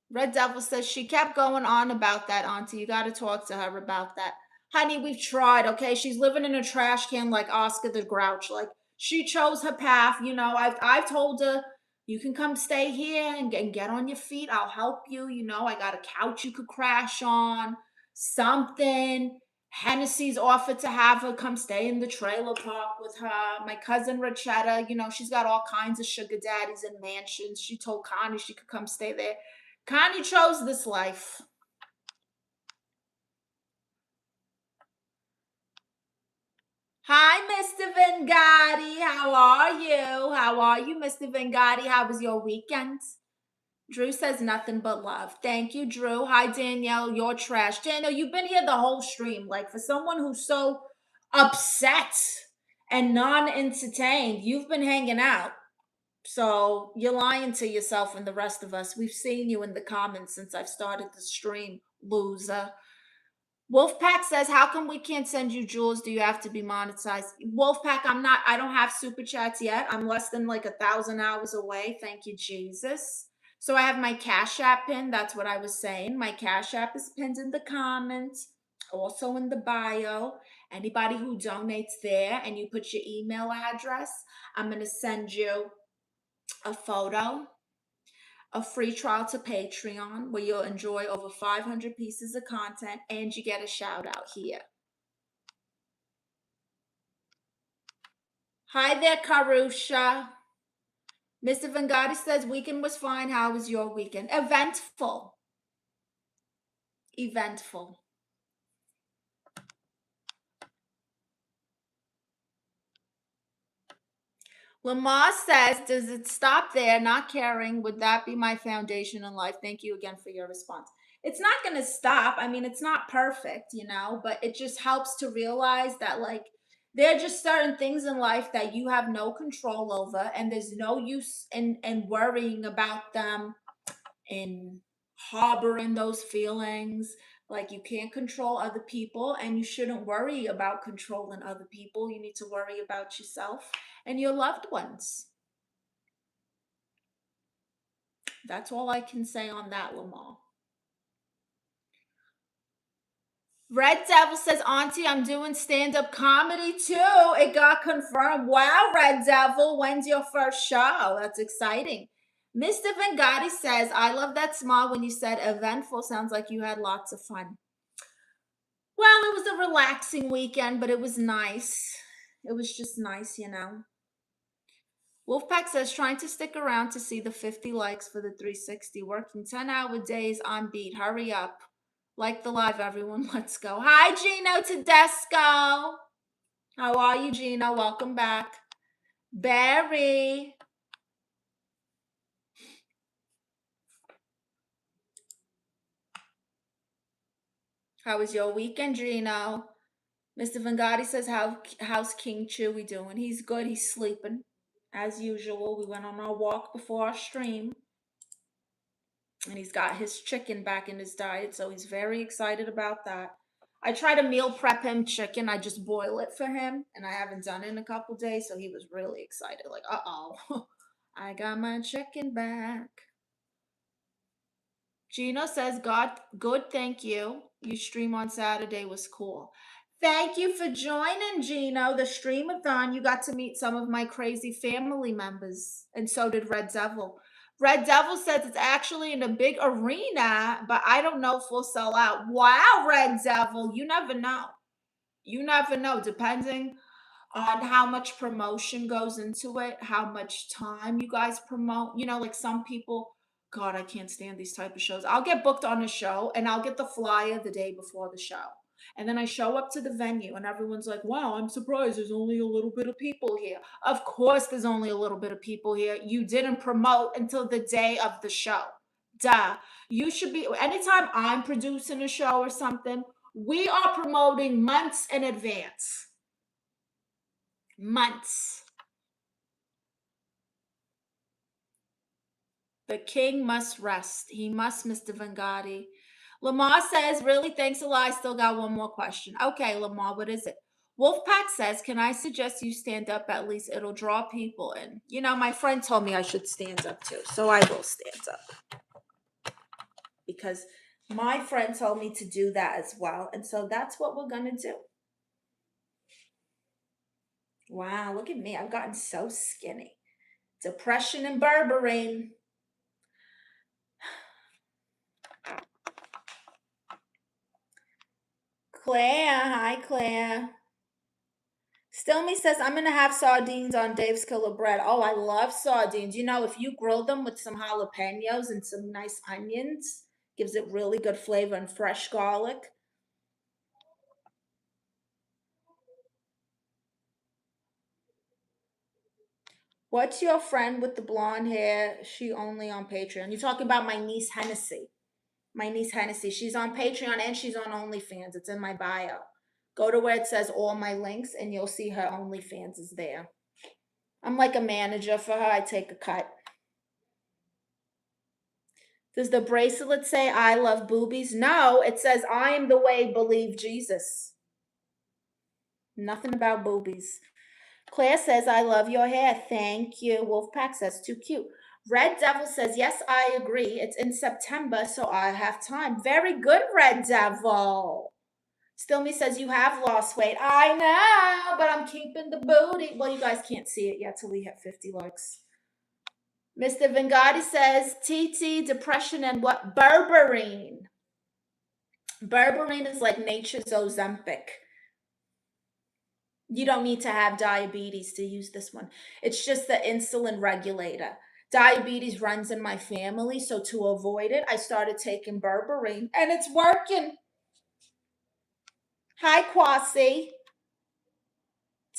Red Devil says, she kept going on about that, Auntie. You got to talk to her about that. Honey, we've tried, okay? She's living in a trash can like Oscar the Grouch. Like, she chose her path. You know, I've told her, you can come stay here and get on your feet. I'll help you. You know, I got a couch you could crash on, something. Hennessy's offered to have her come stay in the trailer park with her. My cousin Rachetta, you know, she's got all kinds of sugar daddies and mansions. She told Connie she could come stay there. Connie chose this life. Hi, Mr. Vengati. How are you? How are you, Mr. Vengati? How was your weekend? Drew says nothing but love. Thank you, Drew. Hi, Danielle. You're trash. Danielle, you've been here the whole stream. Like, for someone who's so upset and non-entertained, you've been hanging out. So you're lying to yourself and the rest of us. We've seen you in the comments since I've started the stream, loser. Wolfpack says, how come we can't send you jewels? Do you have to be monetized? Wolfpack, I don't have super chats yet. I'm less than like 1,000 hours away. Thank you, Jesus. So I have my Cash App pin. That's what I was saying. My Cash App is pinned in the comments, also in the bio. Anybody who donates there and you put your email address, I'm going to send you a photo, a free trial to Patreon where you'll enjoy over 500 pieces of content and you get a shout out here. Hi there, Karusha. Mr. Vengati says, weekend was fine. How was your weekend? Eventful. Eventful. Lamar says, does it stop there? Not caring. Would that be my foundation in life? Thank you again for your response. It's not going to stop. I mean, it's not perfect, you know, but it just helps to realize that, like, there are just certain things in life that you have no control over, and there's no use in worrying about them and harboring those feelings. Like, you can't control other people, and you shouldn't worry about controlling other people. You need to worry about yourself and your loved ones. That's all I can say on that, Lamar. Red Devil says, Auntie, I'm doing stand-up comedy too. It got confirmed. Wow, Red Devil, when's your first show? That's exciting. Mr. Vengati says, I love that smile when you said eventful. Sounds like you had lots of fun. Well, it was a relaxing weekend, but it was nice. It was just nice, you know. Wolfpack says, trying to stick around to see the 50 likes for the 360. Working 10-hour days on beat. Hurry up. Like the live, everyone. Let's go. Hi, Gino Tedesco. How are you, Gino? Welcome back. Barry. How was your weekend, Gino? Mr. Vengati says, how's King Chewy doing? He's good. He's sleeping. As usual, we went on our walk before our stream. And he's got his chicken back in his diet, so he's very excited about that. I try to meal prep him chicken. I just boil it for him, and I haven't done it in a couple days, so he was really excited. Like, uh-oh, I got my chicken back. Gino says, God, good, thank you. Your stream on Saturday was cool. Thank you for joining, Gino. The stream-a-thon, you got to meet some of my crazy family members, and so did Red Devil. Red Devil says it's actually in a big arena, but I don't know if we'll sell out. Wow, Red Devil, you never know. You never know, depending on how much promotion goes into it, how much time you guys promote. You know, like some people, God, I can't stand these type of shows. I'll get booked on a show and I'll get the flyer the day before the show. And then I show up to the venue and everyone's like, wow, I'm surprised there's only a little bit of people here. Of course, there's only a little bit of people here. You didn't promote until the day of the show. Duh. You should be, anytime I'm producing a show or something, we are promoting months in advance. Months. The king must rest. He must, Mr. Vengati. Lamar says, really, thanks a lot. I still got one more question. Okay, Lamar, what is it? Wolfpack says, can I suggest you stand up? At least it'll draw people in. You know, my friend told me I should stand up too, so I will stand up. Because My friend told me to do that as well. And so that's what we're going to do. Wow, look at me. I've gotten so skinny. Depression and berberine. Claire, hi Claire. Stillme says, I'm going to have sardines on Dave's Killer Bread. Oh, I love sardines. You know, if you grill them with some jalapenos and some nice onions, gives it really good flavor and fresh garlic. What's your friend with the blonde hair? She only on Patreon. You're talking about my niece Hennessy. My niece Hennessy. She's on Patreon and she's on OnlyFans. It's in my bio. Go to where it says all my links and you'll see her OnlyFans is there. I'm like a manager for her. I take a cut. Does the bracelet say I love boobies? No, it says I am the way, believe Jesus. Nothing about boobies. Claire says, I love your hair. Thank you. Wolfpack says, too cute. Red Devil says, yes, I agree. It's in September, so I have time. Very good, Red Devil. Stillme says, you have lost weight. I know, but I'm keeping the booty. Well, you guys can't see it yet till we hit 50 likes. Mr. Vingati says, TT, depression, and what? Berberine. Berberine is like nature's Ozempic. You don't need to have diabetes to use this one. It's just the insulin regulator. Diabetes runs in my family, so to avoid it, I started taking berberine, and it's working. Hi, Kwasi.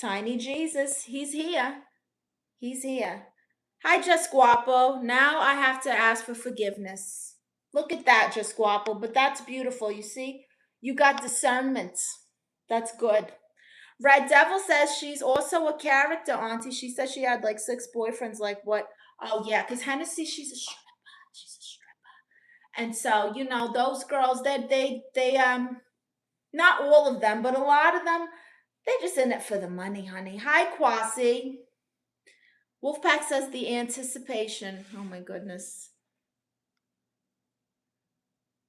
Tiny Jesus, he's here. He's here. Hi, Just Guapo. Now I have to ask for forgiveness. Look at that, Just Guapo, but that's beautiful. You see, you got discernment. That's good. Red Devil says she's also a character, Auntie. She says she had like 6 boyfriends. Like what? Oh yeah, because Hennessy, she's a stripper. She's a stripper. And so, you know, those girls, they not all of them, but a lot of them, they just in it for the money, honey. Hi, Kwasi. Wolfpack says the anticipation. Oh my goodness.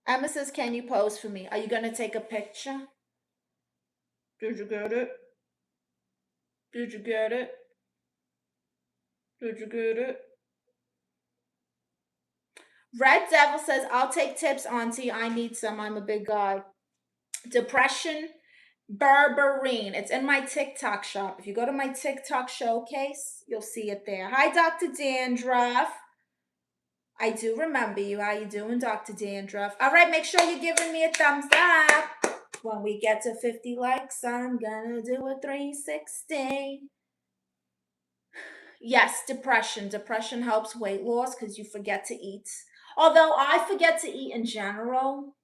Emma says, can you pose for me? Are you gonna take a picture? Did you get it? Did you get it? Did you get it? Red Devil says, I'll take tips, Auntie. I need some. I'm a big guy. Depression, berberine. It's in my TikTok shop. If you go to my TikTok showcase, you'll see it there. Hi, Dr. Dandruff. I do remember you. How you doing, Dr. Dandruff? All right, make sure you're giving me a thumbs up. When we get to 50 likes, I'm gonna do a 360. Yes, depression. Depression helps weight loss because you forget to eat. Although I forget to eat in general.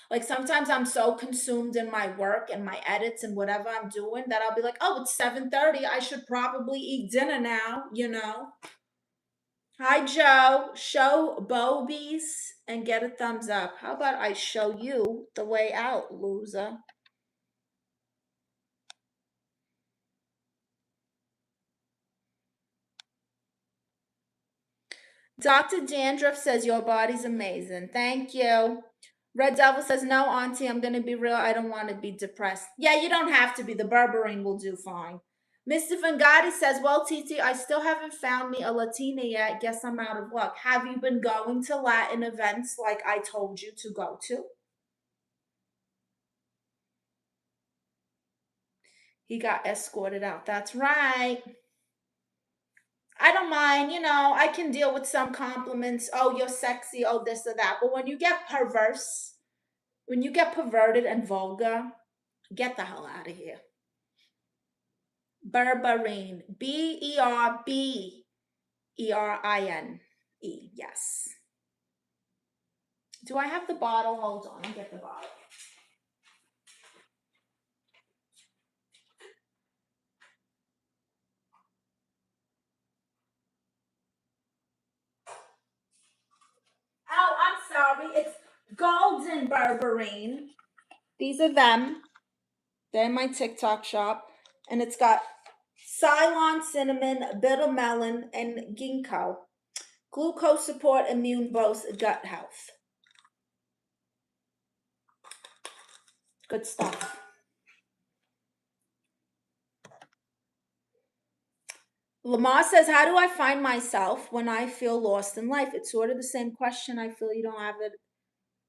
Like sometimes I'm so consumed in my work and my edits and whatever I'm doing that I'll be like, oh, it's 7:30. I should probably eat dinner now, you know. Hi, Joe. Show Bobies and get a thumbs up. How about I show you the way out, loser? Dr. Dandruff says your body's amazing. Thank you. Red Devil says, no, Auntie, I'm going to be real. I don't want to be depressed. Yeah, you don't have to be. The berberine will do fine. Mr. Vangati says, well, Titi, I still haven't found me a Latina yet. Guess I'm out of luck. Have you been going to Latin events like I told you to go to? He got escorted out. That's right. I don't mind, you know, I can deal with some compliments. Oh, you're sexy. Oh, this or that. But when you get perverse, when you get perverted and vulgar, get the hell out of here. Berberine. Berberine. Yes. Do I have the bottle? Hold on. I'll get the bottle. Oh, I'm sorry. It's golden berberine. These are them. They're in my TikTok shop. And it's got Ceylon cinnamon, bitter melon, and ginkgo. Glucose support, immune boost, gut health. Good stuff. Lamar says, how do I find myself when I feel lost in life? It's sort of the same question. I feel you don't have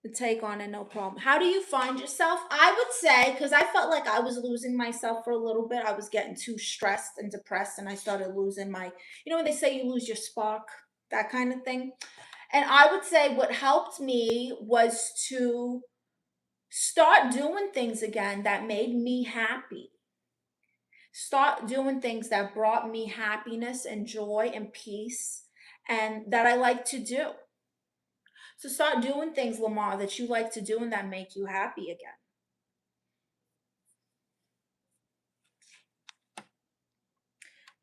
the take on it, no problem. How do you find yourself? I would say, because I felt like I was losing myself for a little bit. I was getting too stressed and depressed, and I started losing my, when they say you lose your spark, that kind of thing. And I would say what helped me was to start doing things again that made me happy. Start doing things that brought me happiness and joy and peace and that I like to do. So start doing things, Lamar, that you like to do and that make you happy again.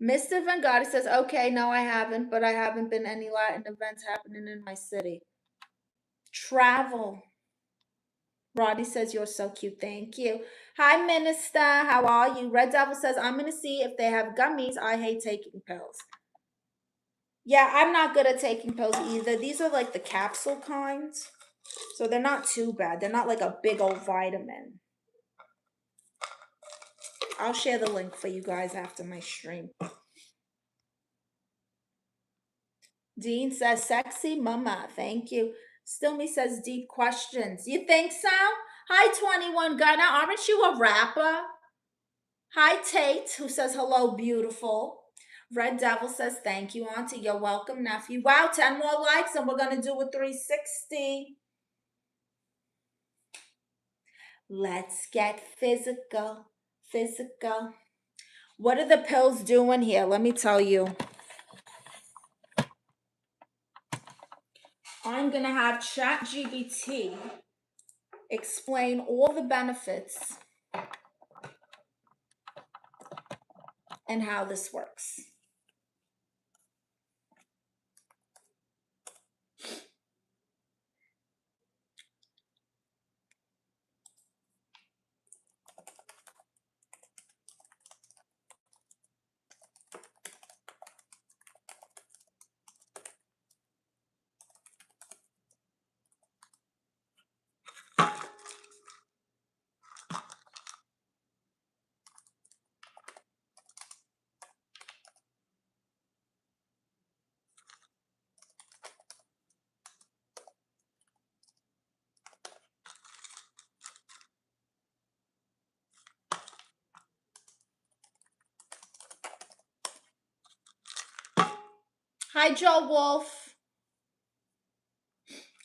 Mr. Van Gotti says, okay, no, I haven't, but I haven't been any Latin events happening in my city. Travel. Roddy says, you're so cute. Thank you. Hi, Minister. How are you? Red Devil says, I'm going to see if they have gummies. I hate taking pills. Yeah, I'm not good at taking pills either. These are like the capsule kinds. So they're not too bad. They're not like a big old vitamin. I'll share the link for you guys after my stream. Dean says, sexy mama. Thank you. Stillme says, deep questions. You think so? Hi, 21 Gunner. Aren't you a rapper? Hi, Tate, who says, hello, beautiful. Red Devil says, thank you, Auntie. You're welcome, nephew. Wow, 10 more likes and we're going to do a 360. Let's get physical. Physical. What are the pills doing here? Let me tell you. I'm going to have ChatGPT explain all the benefits and how this works. Hi, Joe Wolf.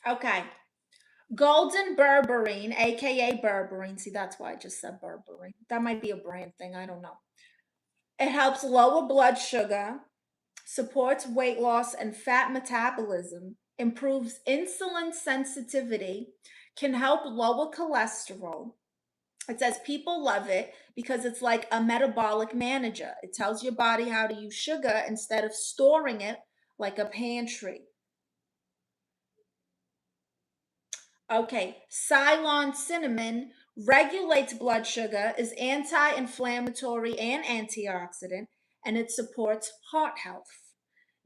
Okay. Golden berberine, aka berberine. See, that's why I just said berberine. That might be a brand thing. I don't know. It helps lower blood sugar, supports weight loss and fat metabolism, improves insulin sensitivity, can help lower cholesterol. It says people love it because it's like a metabolic manager. It tells your body how to use sugar instead of storing it like a pantry. Okay, Ceylon cinnamon regulates blood sugar, is anti-inflammatory and antioxidant, and it supports heart health.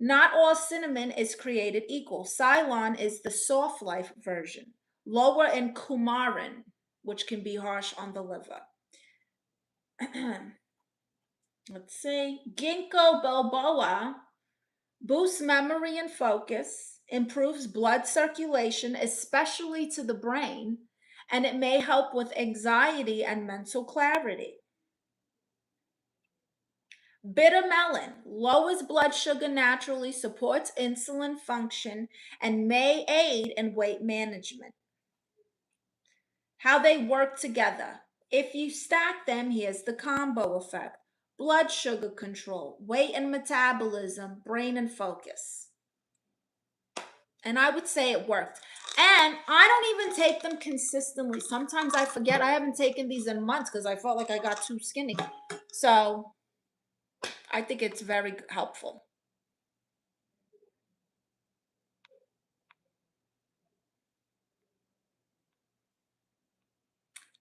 Not all cinnamon is created equal. Ceylon is the soft life version, lower in coumarin, which can be harsh on the liver. Let's see. Ginkgo biloba boosts memory and focus, improves blood circulation, especially to the brain, and it may help with anxiety and mental clarity. Bitter melon lowers blood sugar naturally, supports insulin function, and may aid in weight management. How they work together. If you stack them, here's the combo effect. Blood sugar control, weight and metabolism, brain and focus. And I would say it worked. And I don't even take them consistently. Sometimes I forget. I haven't taken these in months because I felt like I got too skinny. So I think it's very helpful.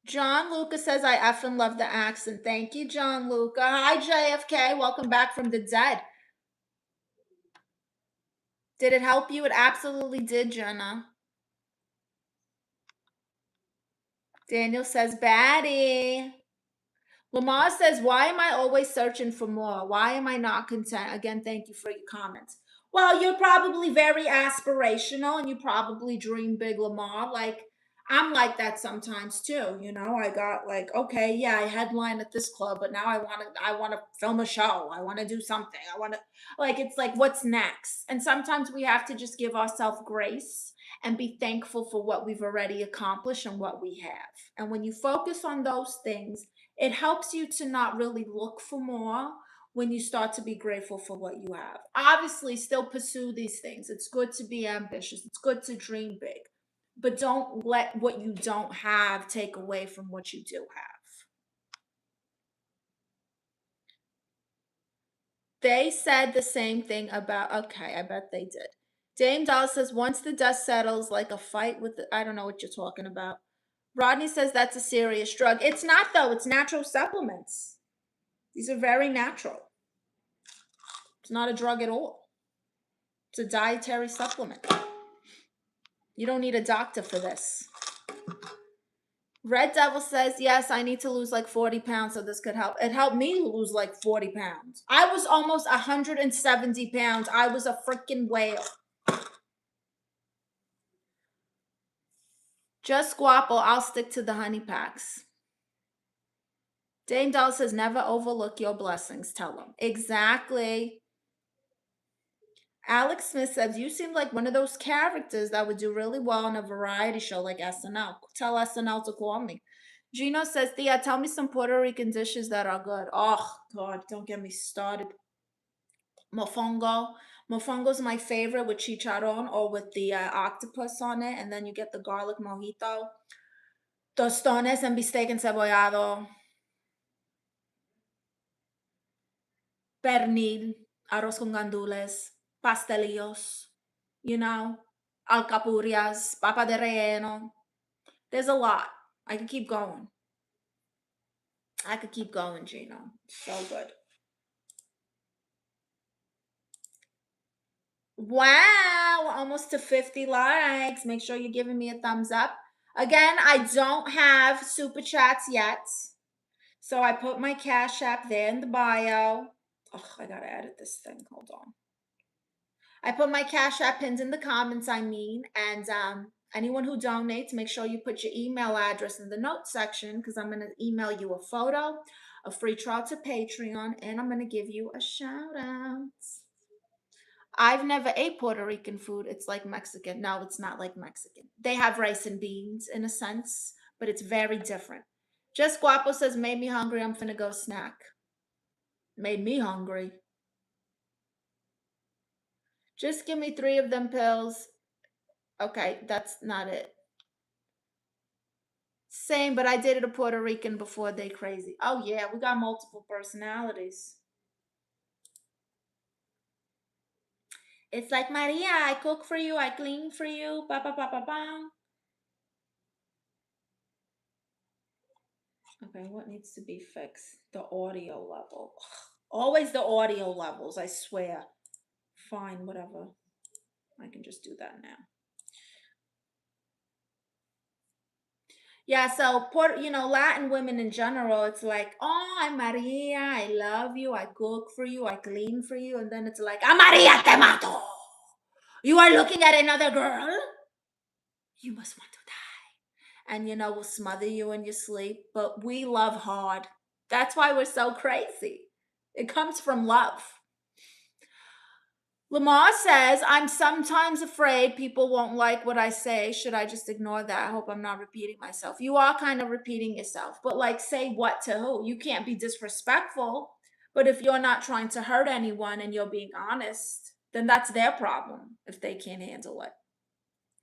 John Luca says, I effing love the accent. Thank you, John Luca. Hi, JFK. Welcome back from the dead. Did it help you? It absolutely did, Jenna. Daniel says, baddie. Lamar says, why am I always searching for more? Why am I not content? Again, thank you for your comments. Well, you're probably very aspirational and you probably dream big, Lamar. Like, I'm like that sometimes too. You know, I got like, okay, yeah, I headline at this club, but now I want to film a show. I want to do something. I want to, like, it's like, what's next? And sometimes we have to just give ourselves grace and be thankful for what we've already accomplished and what we have. And when you focus on those things, it helps you to not really look for more when you start to be grateful for what you have. Obviously, still pursue these things. It's good to be ambitious, it's good to dream big, but don't let what you don't have take away from what you do have. They said the same thing about, okay, I bet they did. Dame Doll says, once the dust settles, like a fight with the, I don't know what you're talking about. Rodney says that's a serious drug. It's not, though. It's natural supplements. These are very natural. It's not a drug at all. It's a dietary supplement. You don't need a doctor for this. Red Devil says, yes, I need to lose like 40 pounds so this could help. It helped me lose like 40 pounds. I was almost 170 pounds. I was a freaking whale. Just Guapo, I'll stick to the honey packs. Dame Doll says, never overlook your blessings. Tell them. Exactly. Alex Smith says, you seem like one of those characters that would do really well on a variety show like SNL. Tell SNL to call me. Gino says, Thea, tell me some Puerto Rican dishes that are good. Oh, God, don't get me started. Mofongo. Mofongo's my favorite with chicharron or with the octopus on it. And then you get the garlic mojito. Tostones and bistec encebollado. Pernil. Arroz con gandules. Pastelillos. You know, alcapurrias, papa de relleno. There's a lot. I could keep going. I could keep going, Gino. So good. Wow, almost to 50 likes. Make sure you're giving me a thumbs up. Again, I don't have super chats yet. So I put my Cash App there in the bio. Oh, I gotta edit this thing. Hold on. I put my Cash App pinned in the comments, and anyone who donates, make sure you put your email address in the notes section because I'm going to email you a photo, a free trial to Patreon, and I'm going to give you a shout out. I've never ate Puerto Rican food. It's like Mexican. No, it's not like Mexican. They have rice and beans in a sense, but it's very different. Just Guapo says, made me hungry. I'm finna go snack. Made me hungry. Just give me 3 of them pills. Okay, that's not it. Same, but I dated a Puerto Rican before they crazy. Oh yeah, we got multiple personalities. It's like, Maria, I cook for you, I clean for you, ba ba ba ba ba. Okay, what needs to be fixed? The audio level. Always the audio levels, I swear. Fine, whatever. I can just do that now. Yeah, so Latin women in general, it's like, oh, I'm Maria, I love you, I cook for you, I clean for you, and then it's like, I'm Maria, te mato. You are looking at another girl? You must want to die. And we'll smother you in your sleep. But we love hard. That's why we're so crazy. It comes from love. Lamar says, I'm sometimes afraid people won't like what I say. Should I just ignore that? I hope I'm not repeating myself. You are kind of repeating yourself, but like, say what to who? You can't be disrespectful. But if you're not trying to hurt anyone and you're being honest, then that's their problem if they can't handle it.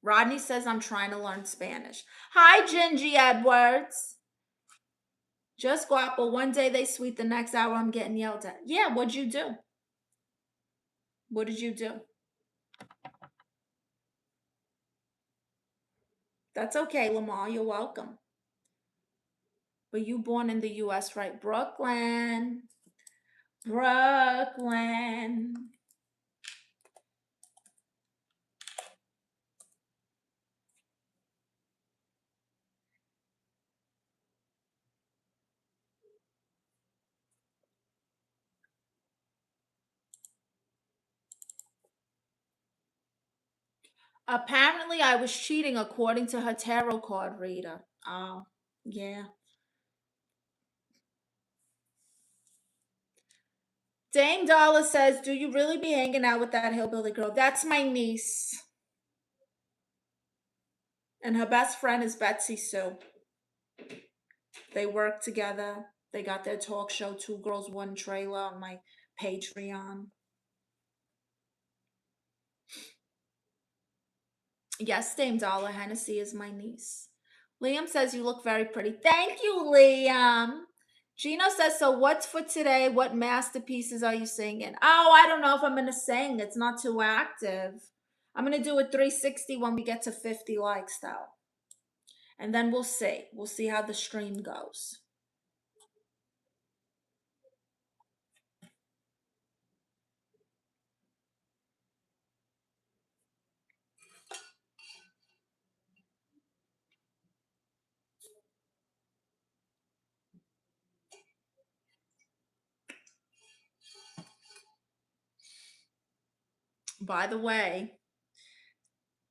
Rodney says, I'm trying to learn Spanish. Hi, Gingy Edwards. Just guapo. One day they sweet, the next hour I'm getting yelled at. Yeah, what'd you do? What did you do? That's okay, Lamar. You're welcome. Were you born in the U.S., right? Brooklyn. Brooklyn. Apparently, I was cheating according to her tarot card reader. Oh, yeah. Dame Dollar says, "Do you really be hanging out with that hillbilly girl?" That's my niece. And her best friend is Betsy Sue. They work together. They got their talk show, Two Girls, One Trailer, on my Patreon. Yes, Dame Dollar, Hennessy is my niece. Liam says, "You look very pretty." Thank you, Liam. Gino says, "So what's for today? What masterpieces are you singing?" Oh, I don't know if I'm going to sing. It's not too active. I'm going to do a 360 when we get to 50 likes, though. And then we'll see. We'll see how the stream goes. By the way,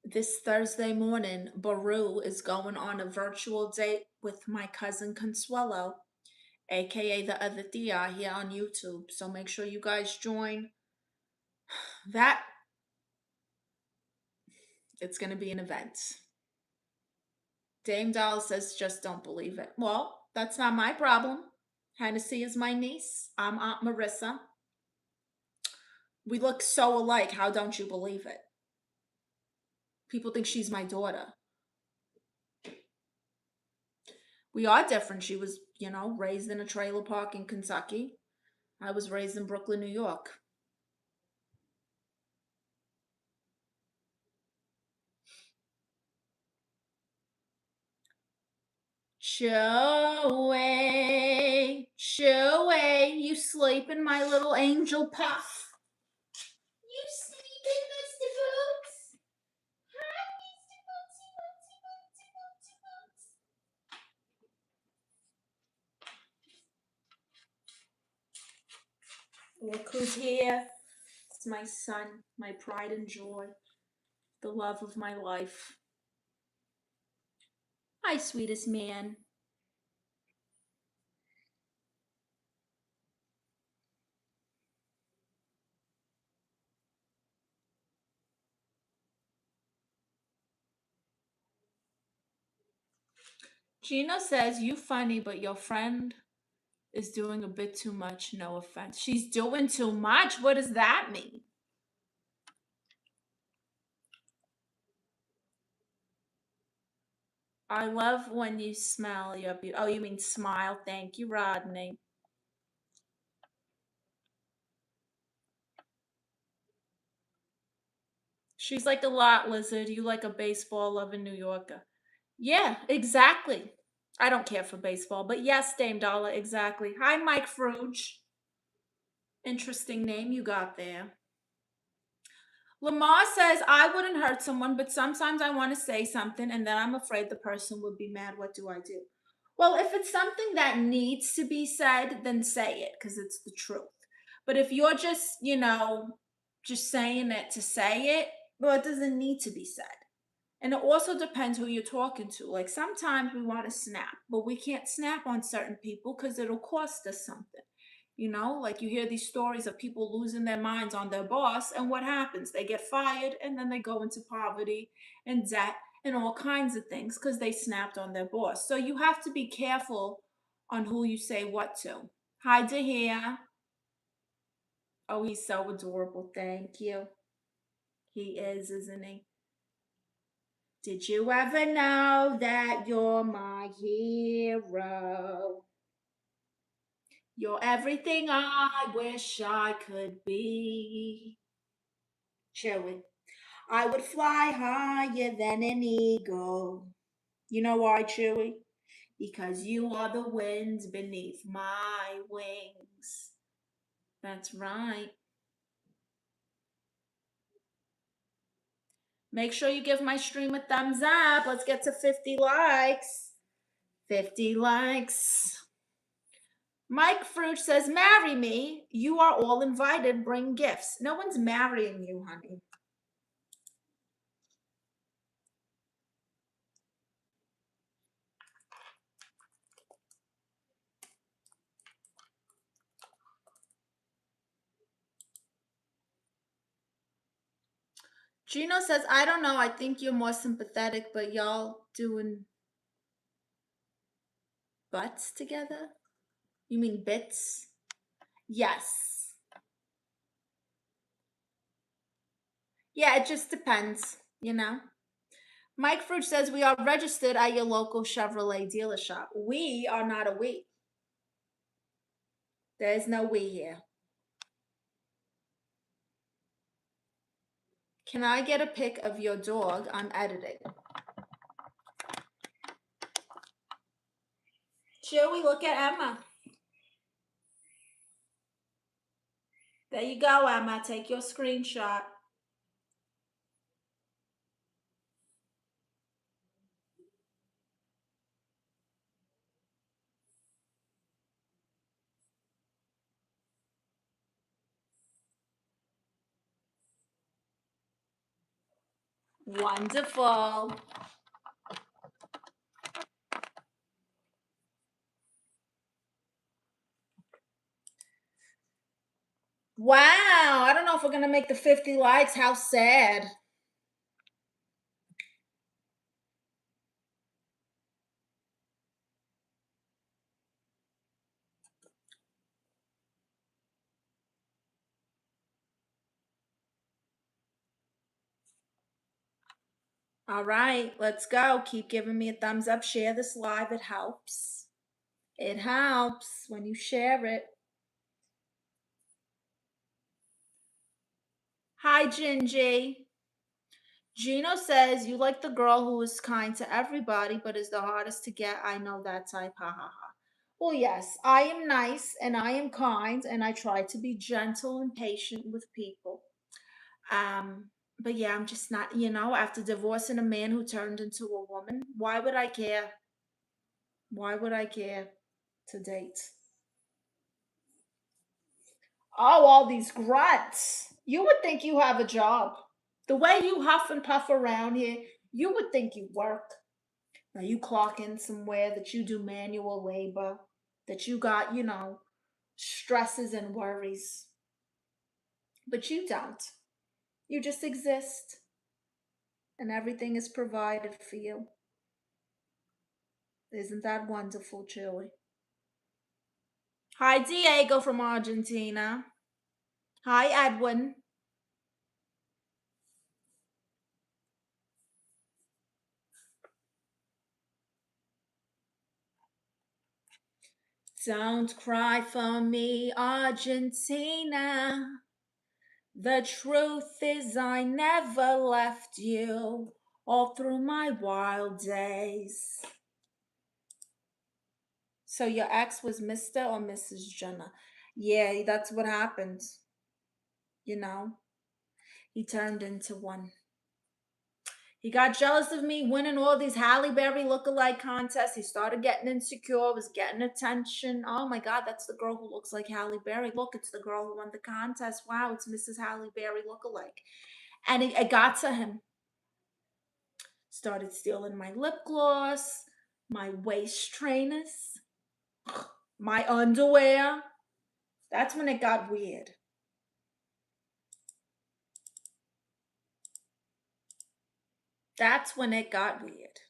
this Thursday morning, Baru is going on a virtual date with my cousin Consuelo, aka the other Tia, here on YouTube. So make sure you guys join. That it's going to be an event. Dame Doll says, "Just don't believe it." Well, that's not my problem. Hennessy is my niece. I'm Aunt Marissa. We look so alike. How don't you believe it? People think she's my daughter. We are different. She was, raised in a trailer park in Kentucky. I was raised in Brooklyn, New York. Joey, Joey, you sleeping, my little angel puff? You sleeping, Mr. Boots? Hi, Mr. Bootsy, Bootsy, Bootsy, Bootsy, Bootsy. Look who's here. It's my son, my pride and joy, the love of my life. Hi, sweetest man. Gina says, "You funny, but your friend is doing a bit too much. No offense." She's doing too much? What does that mean? I love when you smell your beauty. Oh, you mean smile. Thank you, Rodney. She's like a lot lizard. You like a baseball loving New Yorker. Yeah, exactly. I don't care for baseball, but yes, Dame Dollar, exactly. Hi, Mike Fruge. Interesting name you got there. Lamar says, "I wouldn't hurt someone, but sometimes I want to say something and then I'm afraid the person would be mad. What do I do?" Well, if it's something that needs to be said, then say it because it's the truth. But if you're just, just saying it to say it, well, it doesn't need to be said. And it also depends who you're talking to. Like sometimes we want to snap, but we can't snap on certain people because it'll cost us something. Like you hear these stories of people losing their minds on their boss, and what happens? They get fired and then they go into poverty and debt and all kinds of things because they snapped on their boss. So you have to be careful on who you say what to. Hi, Dahia. Oh, he's so adorable. Thank you. He is, isn't he? Did you ever know that you're my hero? You're everything I wish I could be. Chewy. I would fly higher than an eagle. You know why, Chewy? Because you are the winds beneath my wings. That's right. Make sure you give my stream a thumbs up. Let's get to 50 likes. 50 likes. Mike Fruch says, "Marry me. You are all invited. Bring gifts." No one's marrying you, honey. Gino says, I don't know. I think you're more sympathetic, but y'all doing butts together? You mean bits? Yes. Yeah, it just depends, you know? Mike Fruch says, we are registered at your local Chevrolet dealership. We are not a we. There's no we here. Can I get a pic of your dog? I'm editing. Chewy, look at Emma. There you go, Emma. Take your screenshot. Wonderful. Wow. I don't know if we're going to make the 50 likes. How sad. All right, let's go. Keep giving me a thumbs up. Share this live. It helps. It helps when you share it. Hi, Gingy. Gino says, you like the girl who is kind to everybody, but is the hardest to get. I know that type. Ha ha ha. Well, yes, I am nice and I am kind and I try to be gentle and patient with people. But yeah, I'm just not, after divorcing a man who turned into a woman, why would I care? Why would I care to date? Oh, all these grunts. You would think you have a job. The way you huff and puff around here, you would think you work. Now you clock in somewhere that you do manual labor, that you got, stresses and worries. But you don't. You just exist and everything is provided for you. Isn't that wonderful, Chewy? Hi, Diego from Argentina. Hi, Edwin. Don't cry for me, Argentina. The truth is, I never left you all through my wild days. So, your ex was Mr. or Mrs. Jenna? Yeah, that's what happened. You know, he turned into one. He got jealous of me winning all these Halle Berry look-alike contests. He started getting insecure, was getting attention. Oh my God, that's the girl who looks like Halle Berry. Look, it's the girl who won the contest. Wow, it's Mrs. Halle Berry look-alike. And it got to him. Started stealing my lip gloss, my waist trainers, my underwear. That's when it got weird. That's when it got weird.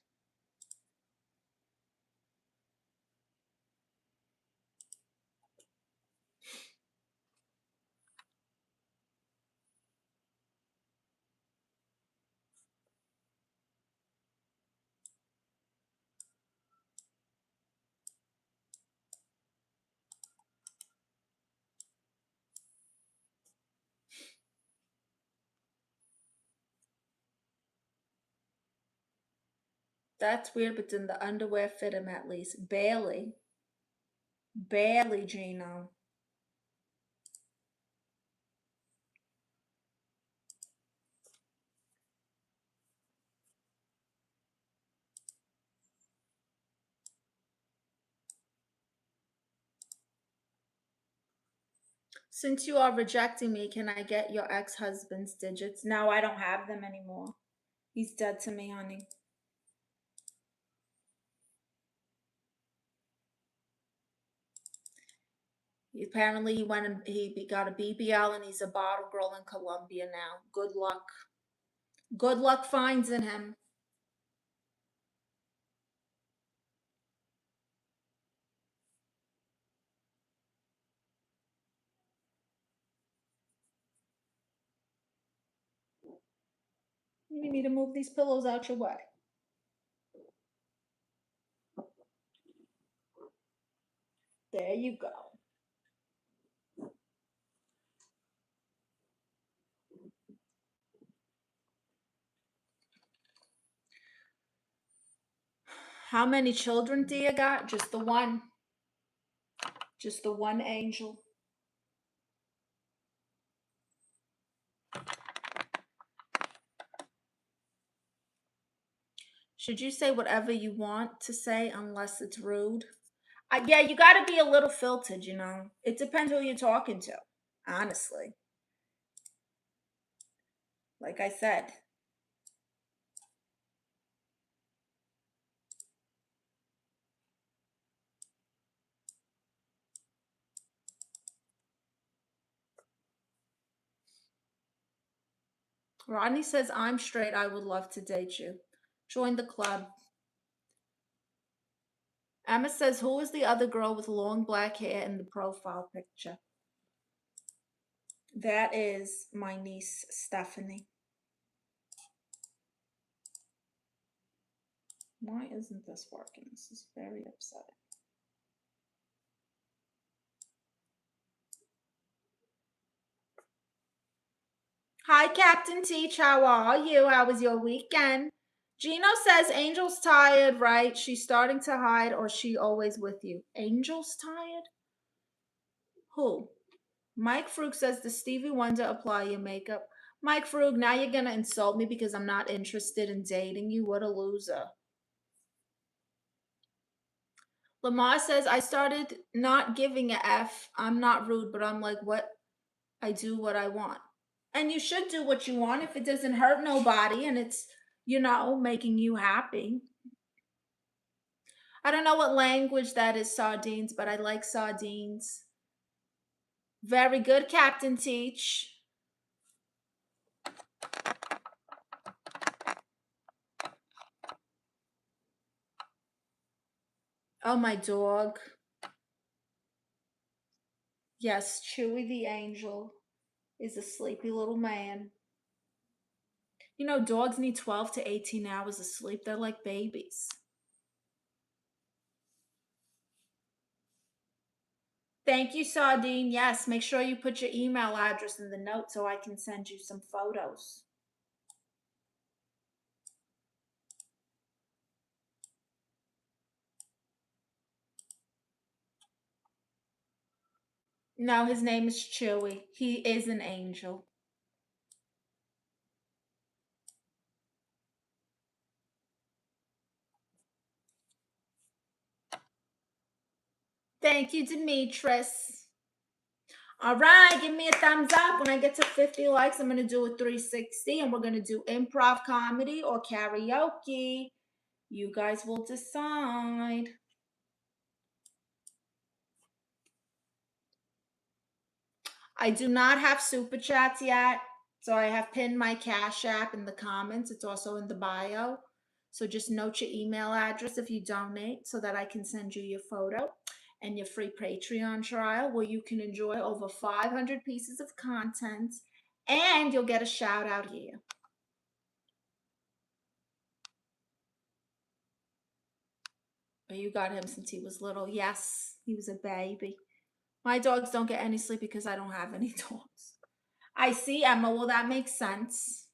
That's weird, but then the underwear fit him at least. Barely. Barely, Gino. Since you are rejecting me, can I get your ex-husband's digits? No, I don't have them anymore. He's dead to me, honey. Apparently, he went and he got a BBL and he's a bottle girl in Colombia now. Good luck. Good luck finding him. You need to move these pillows out your way. There you go. How many children do you got? Just the one. Just the one angel. Should you say whatever you want to say unless it's rude? Yeah, you got to be a little filtered, you know. It depends who you're talking to, honestly. Like I said. Rodney says, I'm straight. I would love to date you. Join the club. Emma says, who is the other girl with long black hair in the profile picture? That is my niece, Stephanie. Why isn't this working? This is very upsetting. Hi, Captain Teach. How are you? How was your weekend? Gino says Angel's tired, right? She's starting to hide, or she always with you? Angel's tired? Who? Mike Frug says, does Stevie Wonder apply your makeup? Mike Frug, now you're going to insult me because I'm not interested in dating you. What a loser. Lamar says, I started not giving a F. I'm not rude, but I'm like, what? I do what I want. And you should do what you want if it doesn't hurt nobody and it's, making you happy. I don't know what language that is, sardines, but I like sardines. Very good, Captain Teach. Oh, my dog. Yes, Chewy the angel is a sleepy little man. You know, dogs need 12 to 18 hours of sleep. They're like babies. Thank you, Sardine. Yes, make sure you put your email address in the note so I can send you some photos. No, his name is Chewy. He is an angel. Thank you, Demetris. All right, give me a thumbs up. When I get to 50 likes, I'm going to do a 360 and we're going to do improv comedy or karaoke. You guys will decide. I do not have super chats yet. So I have pinned my Cash App in the comments. It's also in the bio. So just note your email address if you donate so that I can send you your photo and your free Patreon trial where you can enjoy over 500 pieces of content and you'll get a shout out here. Oh, you got him since he was little. Yes, he was a baby. My dogs don't get any sleep because I don't have any dogs. I see, Emma. Well, that makes sense.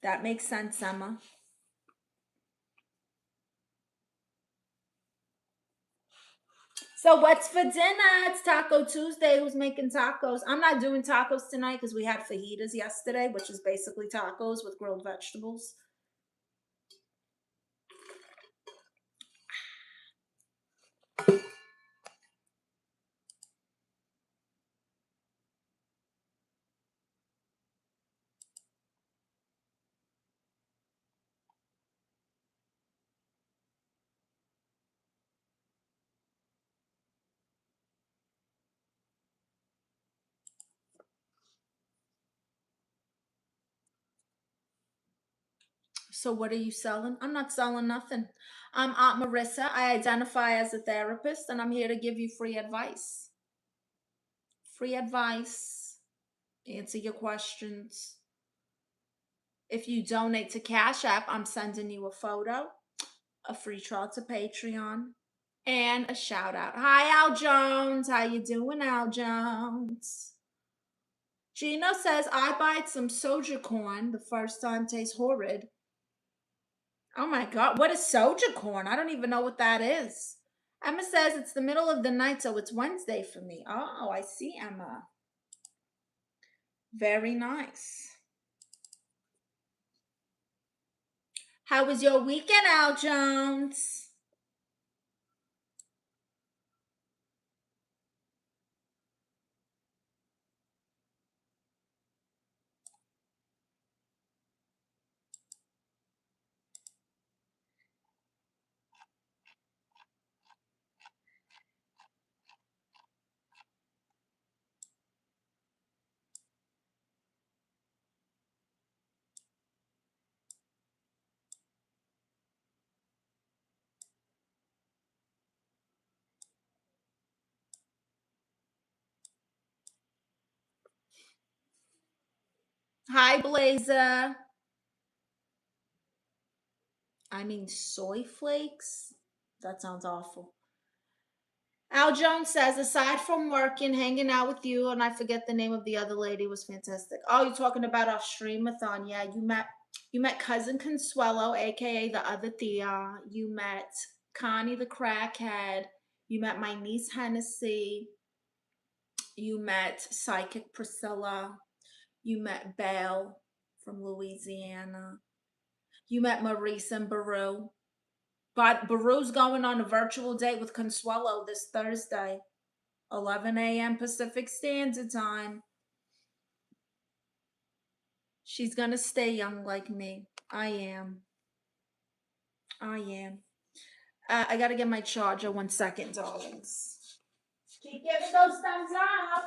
That makes sense, Emma. So what's for dinner? It's Taco Tuesday. Who's making tacos? I'm not doing tacos tonight because we had fajitas yesterday, which is basically tacos with grilled vegetables. So what are you selling? I'm not selling nothing. I'm Aunt Marissa. I identify as a therapist, and I'm here to give you free advice. Free advice. Answer your questions. If you donate to Cash App, I'm sending you a photo, a free trial to Patreon, and a shout out. Hi, Al Jones. How you doing, Al Jones? Gino says, I bite some soja corn. The first time tastes horrid. Oh my God, what is soja corn? I don't even know what that is. Emma says it's the middle of the night, so it's Wednesday for me. Oh, I see, Emma. Very nice. How was your weekend, Al Jones? Hi, Blazer. I mean, soy flakes? That sounds awful. Al Jones says, aside from working, hanging out with you, and I forget the name of the other lady, was fantastic. Oh, you're talking about our streamathon. Yeah, you met cousin Consuelo, aka the other Thea. You met Connie the crackhead. You met my niece Hennessy. You met Psychic Priscilla. You met Belle from Louisiana. You met Marisa and Baru. But Baru's going on a virtual date with Consuelo this Thursday, 11 a.m. Pacific Standard Time. She's going to stay young like me. I am. I got to get my charger. 1 second, darlings. Keep giving those thumbs up.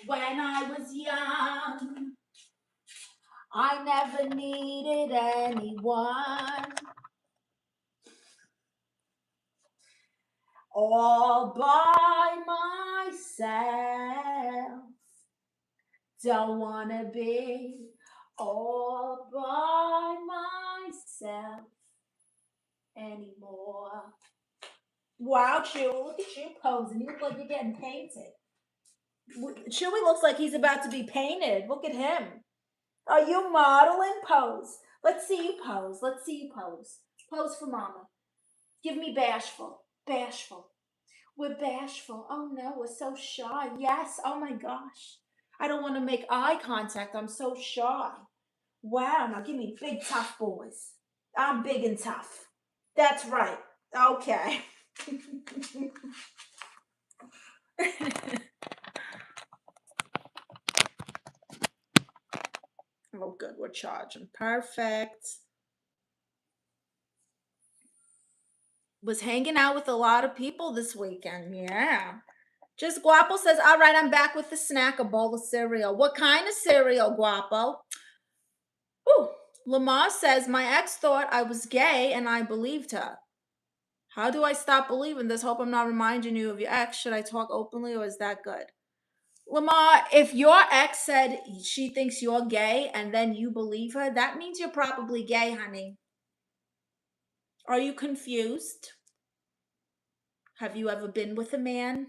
When I was young, I never needed anyone. All by myself. Don't wanna be all by myself anymore. Wow, Chewy, look at you posing. You look like you're getting painted. Chewy looks like he's about to be painted. Look at him. Are you modeling? Pose. Let's see you pose. Let's see you pose. Pose for mama. Give me bashful. Bashful. We're bashful. Oh no, we're so shy. Yes. Oh my gosh. I don't want to make eye contact. I'm so shy. Wow. Now give me big tough boys. I'm big and tough. That's right. Okay. Oh, good. We're charging. Perfect. Was hanging out with a lot of people this weekend. Yeah. Just Guapo says, all right, I'm back with the snack, a bowl of cereal. What kind of cereal, Guapo? Ooh. Lamar says, my ex thought I was gay and I believed her. How do I stop believing this? Hope I'm not reminding you of your ex. Should I talk openly or is that good? Lamar, if your ex said she thinks you're gay and then you believe her, that means you're probably gay, honey. Are you confused? Have you ever been with a man?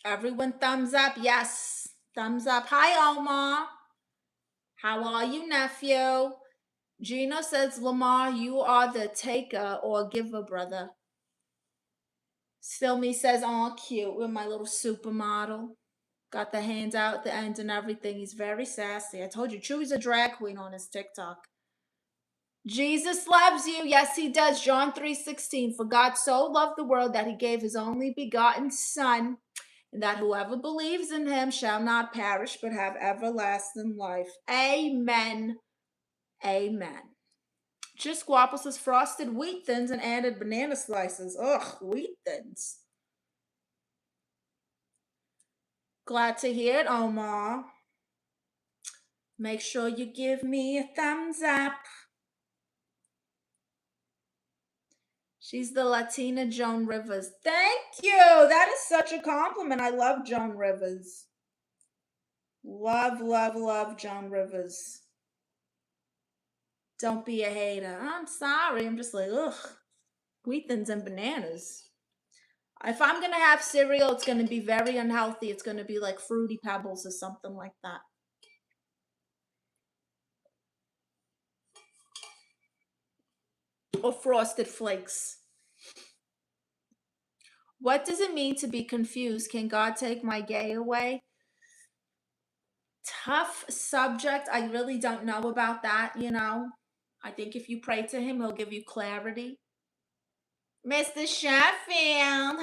Everyone thumbs up. Yes. Thumbs up. Hi, Omar. How are you, nephew? Gino says, Lamar, you are the taker or giver, brother. Still me says, oh, cute with my little supermodel. Got the hands out at the end and everything. He's very sassy. I told you, Chewy's a drag queen on his TikTok. Jesus loves you. Yes, he does. John 3:16. For God so loved the world that he gave his only begotten son. and that whoever believes in him shall not perish but have everlasting life. Amen. Amen. Just Guapo says frosted wheat thins and added banana slices. Ugh, wheat thins. Glad to hear it, Omar. Make sure you give me a thumbs up. She's the Latina Joan Rivers. Thank you. That is such a compliment. I love Joan Rivers. Love, love, love Joan Rivers. Don't be a hater. I'm sorry. I'm just like, ugh. Wheat thins and bananas. If I'm going to have cereal, it's going to be very unhealthy. It's going to be like Fruity Pebbles or something like that. Or Frosted Flakes. What does it mean to be confused? Can God take my gay away? Tough subject. I really don't know about that, you know. I think if you pray to him, he'll give you clarity. Mr. Sheffield.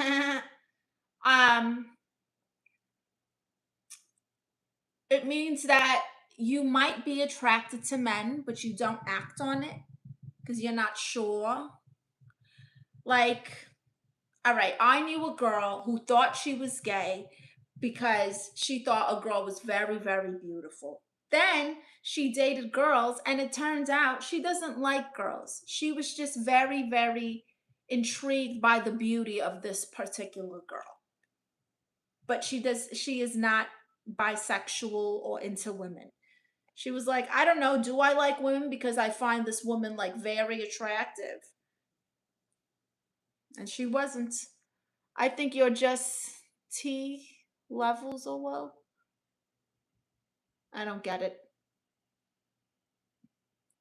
It means that you might be attracted to men, but you don't act on it because you're not sure. Like, all right, I knew a girl who thought she was gay because she thought a girl was very, very beautiful. Then she dated girls, and it turns out she doesn't like girls. She was just very, very intrigued by the beauty of this particular girl. But she is not bisexual or into women. She was like, I don't know, do I like women because I find this woman like very attractive? And she wasn't. I think you're just T levels or low. I don't get it.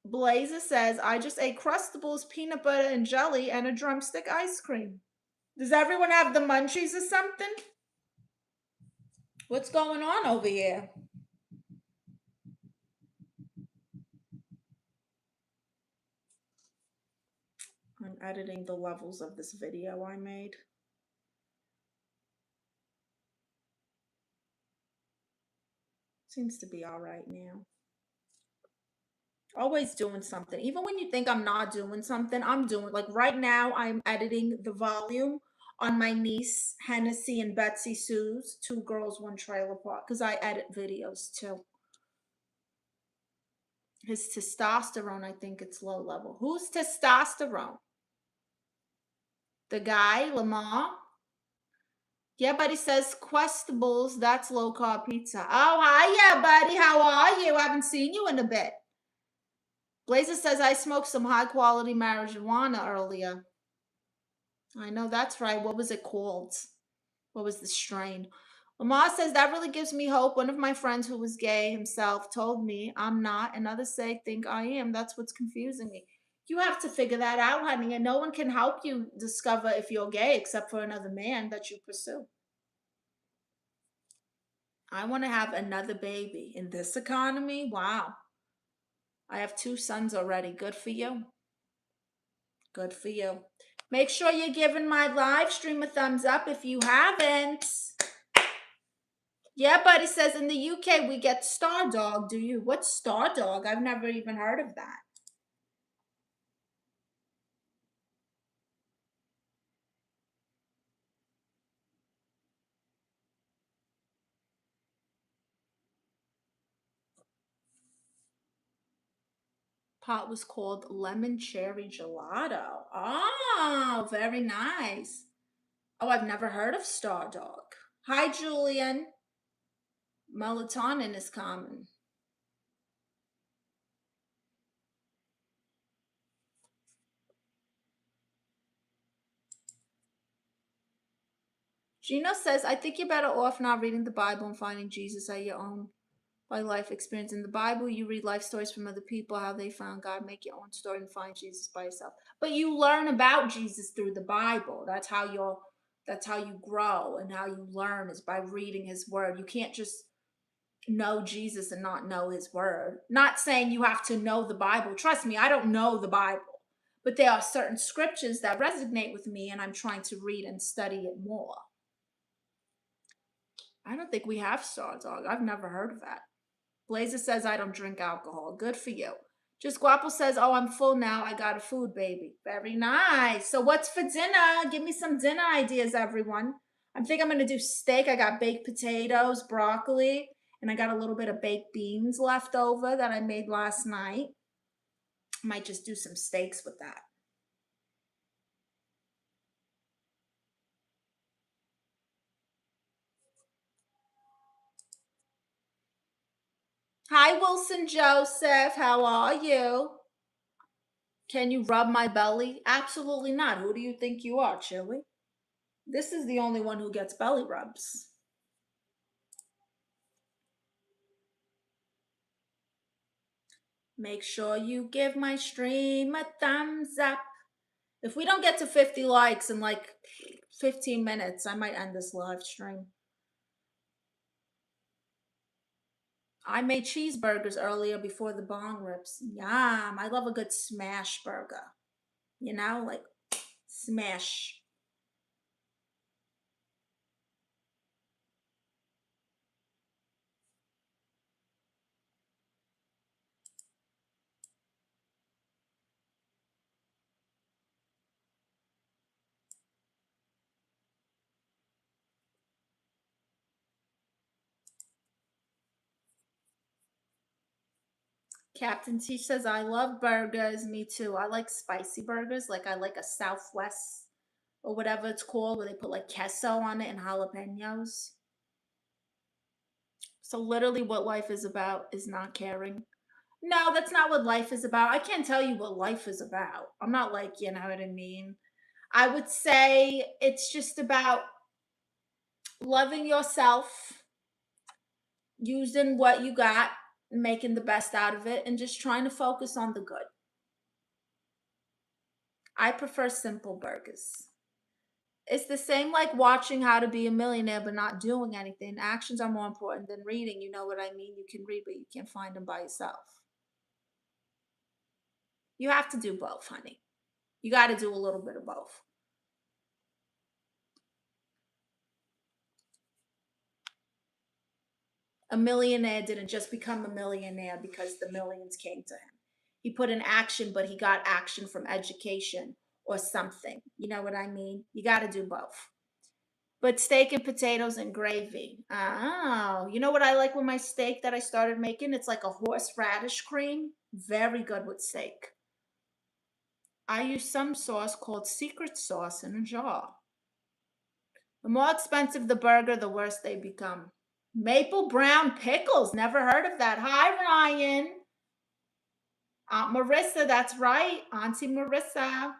Blazer says, I just ate Crustables, peanut butter and jelly, and a drumstick ice cream. Does everyone have the munchies or something? What's going on over here? I'm editing the levels of this video I made. Seems to be all right now. Always doing something. Even when you think I'm not doing something, I'm doing. Like right now, I'm editing the volume on my niece, Hennessy and Betsy Sue's Two Girls, One Trailer Park, because I edit videos too. His testosterone, I think it's low level. Who's testosterone? The guy, Lamar? Yeah, but he says Questables, that's low carb pizza. Oh, hiya, buddy. How are you? I haven't seen you in a bit. Blazer says I smoked some high quality marijuana earlier. I know that's right. What was it called? What was the strain? Lamar says that really gives me hope. One of my friends who was gay himself told me I'm not, and others say think I am. That's what's confusing me. You have to figure that out, honey, and no one can help you discover if you're gay except for another man that you pursue. I want to have another baby in this economy. Wow. I have 2 sons already. Good for you. Good for you. Make sure you're giving my live stream a thumbs up if you haven't. Yeah, but it says in the UK we get Star Dog. Do you? What's Star Dog? I've never even heard of that. Pot was called Lemon Cherry Gelato. Oh, very nice. Oh, I've never heard of Star Dog. Hi, Julian. Melatonin is common. Gino says, I think you're better off not reading the Bible and finding Jesus at your own by life experience. In the Bible, you read life stories from other people, how they found God, make your own story and find Jesus by yourself. But you learn about Jesus through the Bible. That's how you grow and how you learn is by reading his word. You can't just know Jesus and not know his word. Not saying you have to know the Bible. Trust me, I don't know the Bible. But there are certain scriptures that resonate with me and I'm trying to read and study it more. I don't think we have Star Dog. I've never heard of that. Blazer says I don't drink alcohol. Good for you. Just Guapo says, oh, I'm full now. I got a food baby. Very nice. So what's for dinner? Give me some dinner ideas, everyone. I think I'm going to do steak. I got baked potatoes, broccoli, and I got a little bit of baked beans left over that I made last night. I might just do some steaks with that. Hi, Wilson Joseph. How are you? Can you rub my belly? Absolutely not. Who do you think you are, Chili? This is the only one who gets belly rubs. Make sure you give my stream a thumbs up. If we don't get to 50 likes in like 15 minutes, I might end this live stream. I made cheeseburgers earlier before the bong rips. Yum. I love a good smash burger. You know, like smash. Captain T says, I love burgers. Me too. I like spicy burgers. Like I like a Southwest or whatever it's called, where they put like queso on it and jalapenos. So literally what life is about is not caring. No, that's not what life is about. I can't tell you what life is about. I'm not like, you know what I mean? I would say it's just about loving yourself, using what you got, making the best out of it, and just trying to focus on the good. I prefer simple burgers. It's the same like watching How to Be a Millionaire but not doing anything. Actions are more important than reading. You know what I mean? You can read, but you can't find them by yourself. You have to do both, honey. You got to do a little bit of both. A millionaire didn't just become a millionaire because the millions came to him. He put in action, but he got action from education or something. You know what I mean? You got to do both. But steak and potatoes and gravy. Oh, you know what I like with my steak that I started making? It's like a horseradish cream. Very good with steak. I use some sauce called secret sauce in a jar. The more expensive the burger, the worse they become. Maple brown pickles. Never heard of that. Hi, Ryan. Aunt Marissa, that's right. Auntie Marissa.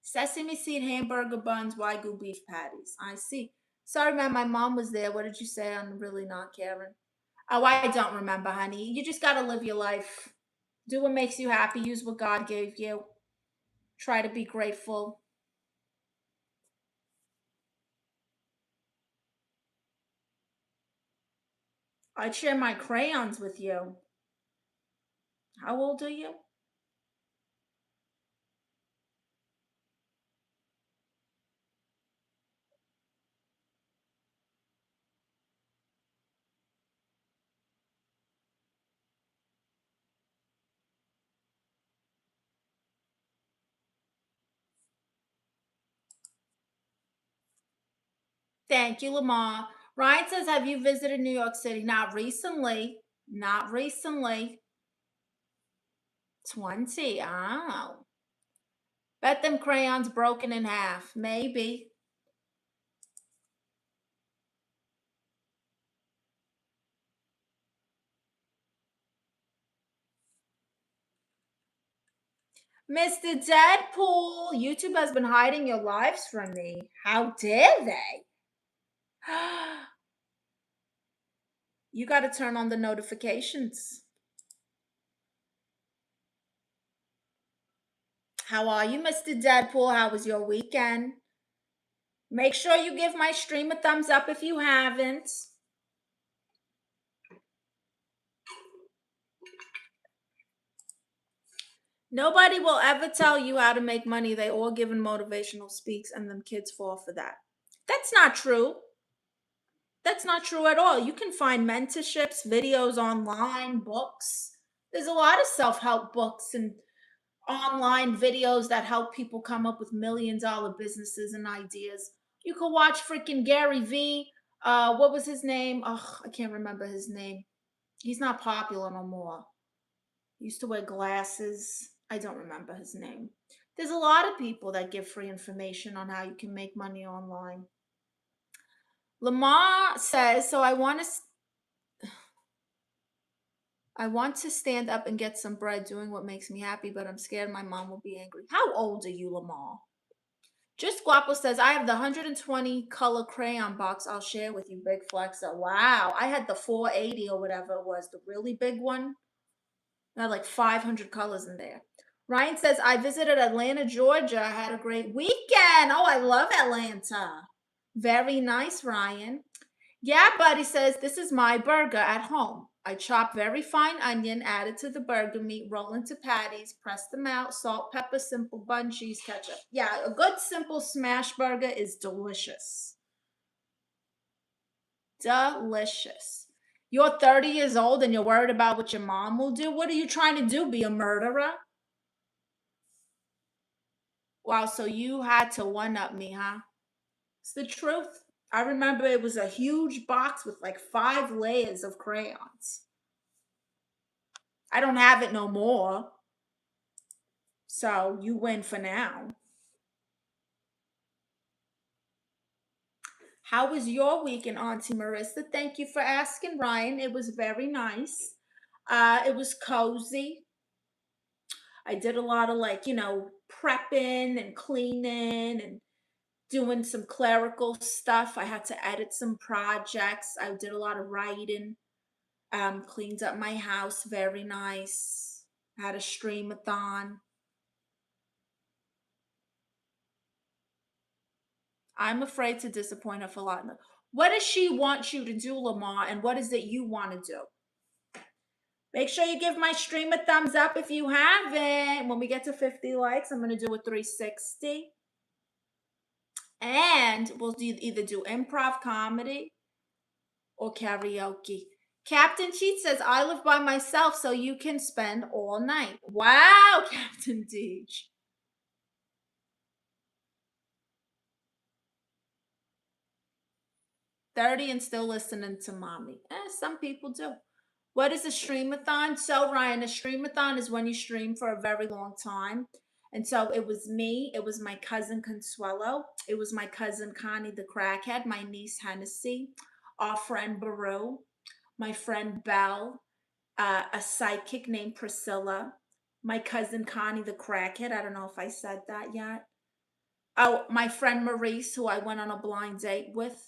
Sesame seed hamburger buns, Wagyu beef patties. I see. Sorry, man, my mom was there. What did you say? I'm really not caring. Oh, I don't remember, honey. You just got to live your life. Do what makes you happy. Use what God gave you. Try to be grateful. I'd share my crayons with you. How old are you? Thank you, Lamar. Ryan says, have you visited New York City? Not recently. Not recently. 20. Oh. Bet them crayons broken in half. Maybe. Mr. Deadpool, YouTube has been hiding your lives from me. How dare they? You got to turn on the notifications. How are you, Mr. Deadpool? How was your weekend? Make sure you give my stream a thumbs up if you haven't. Nobody will ever tell you how to make money. They all giving motivational speaks and them kids fall for that. That's not true. That's not true at all. You can find mentorships, videos online, books. There's a lot of self-help books and online videos that help people come up with $1 million businesses and ideas. You could watch freaking Gary V. What was his name? Oh, I can't remember his name. He's not popular no more. He used to wear glasses. I don't remember his name. There's a lot of people that give free information on how you can make money online. Lamar says, so I want to stand up and get some bread doing what makes me happy, but I'm scared my mom will be angry. How old are you, Lamar? Just Guapo says, I have the 120 color crayon box I'll share with you, Big Flexer. Wow. I had the 480 or whatever it was, the really big one. I had like 500 colors in there. Ryan says, I visited Atlanta, Georgia. I had a great weekend. Oh, I love Atlanta. Very nice, Ryan. Yeah, buddy says, this is my burger at home. I chop very fine onion, add it to the burger meat, roll into patties, press them out, salt, pepper, simple bun, cheese, ketchup. Yeah, a good simple smash burger is delicious. Delicious. You're 30 years old and you're worried about what your mom will do? What are you trying to do? Be a murderer? Wow, so you had to one-up me, huh? It's the truth. I remember it was a huge box with like 5 layers of crayons. I don't have it no more. So you win for now. How was your weekend, Auntie Marissa? Thank you for asking, Ryan. It was very nice. It was cozy. I did a lot of like, prepping and cleaning and doing some clerical stuff. I had to edit some projects. I did a lot of writing. Cleaned up my house, very nice. Had a streamathon. I'm afraid to disappoint her for a lot. What does she want you to do, Lamar, and what is it you want to do? Make sure you give my stream a thumbs up if you haven't. When we get to 50 likes, I'm going to do a 360. And we'll either do improv comedy or karaoke. Captain Cheat says, I live by myself so you can spend all night. Wow, Captain Deej. 30 and still listening to mommy. Some people do. What is a streamathon? So, Ryan, a streamathon is when you stream for a very long time. And so it was me, it was my cousin Consuelo, it was my cousin Connie the Crackhead, my niece Hennessy, our friend Baru, my friend Belle, a psychic named Priscilla, my cousin Connie the Crackhead. I don't know if I said that yet. Oh, my friend Maurice, who I went on a blind date with.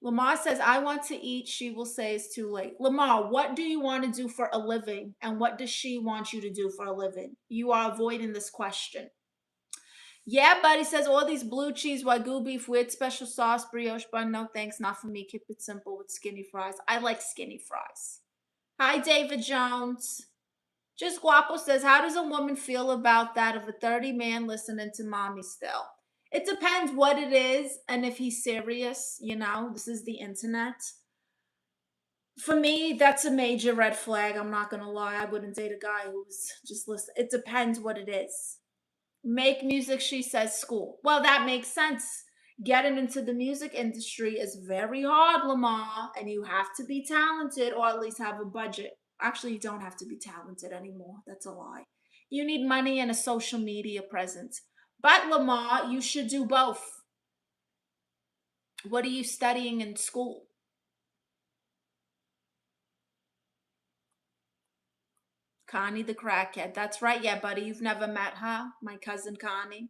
Lamar says, I want to eat. She will say it's too late. Lamar, what do you want to do for a living? And what does she want you to do for a living? You are avoiding this question. Yeah, buddy says, all these blue cheese, wagyu beef, weird special sauce, brioche bun. No thanks, not for me. Keep it simple with skinny fries. I like skinny fries. Hi, David Jones. Just Guapo says, how does a woman feel about that of a 30 man listening to mommy still? It depends what it is and if he's serious, this is the internet. For me, that's a major red flag. I'm not going to lie. I wouldn't date a guy who's just listen. It depends what it is. Make music, she says, school. Well, that makes sense. Getting into the music industry is very hard, Lamar, and you have to be talented or at least have a budget. Actually, you don't have to be talented anymore. That's a lie. You need money and a social media presence. But Lamar, you should do both. What are you studying in school? Connie the crackhead. That's right. Yeah, buddy, you've never met her. My cousin Connie.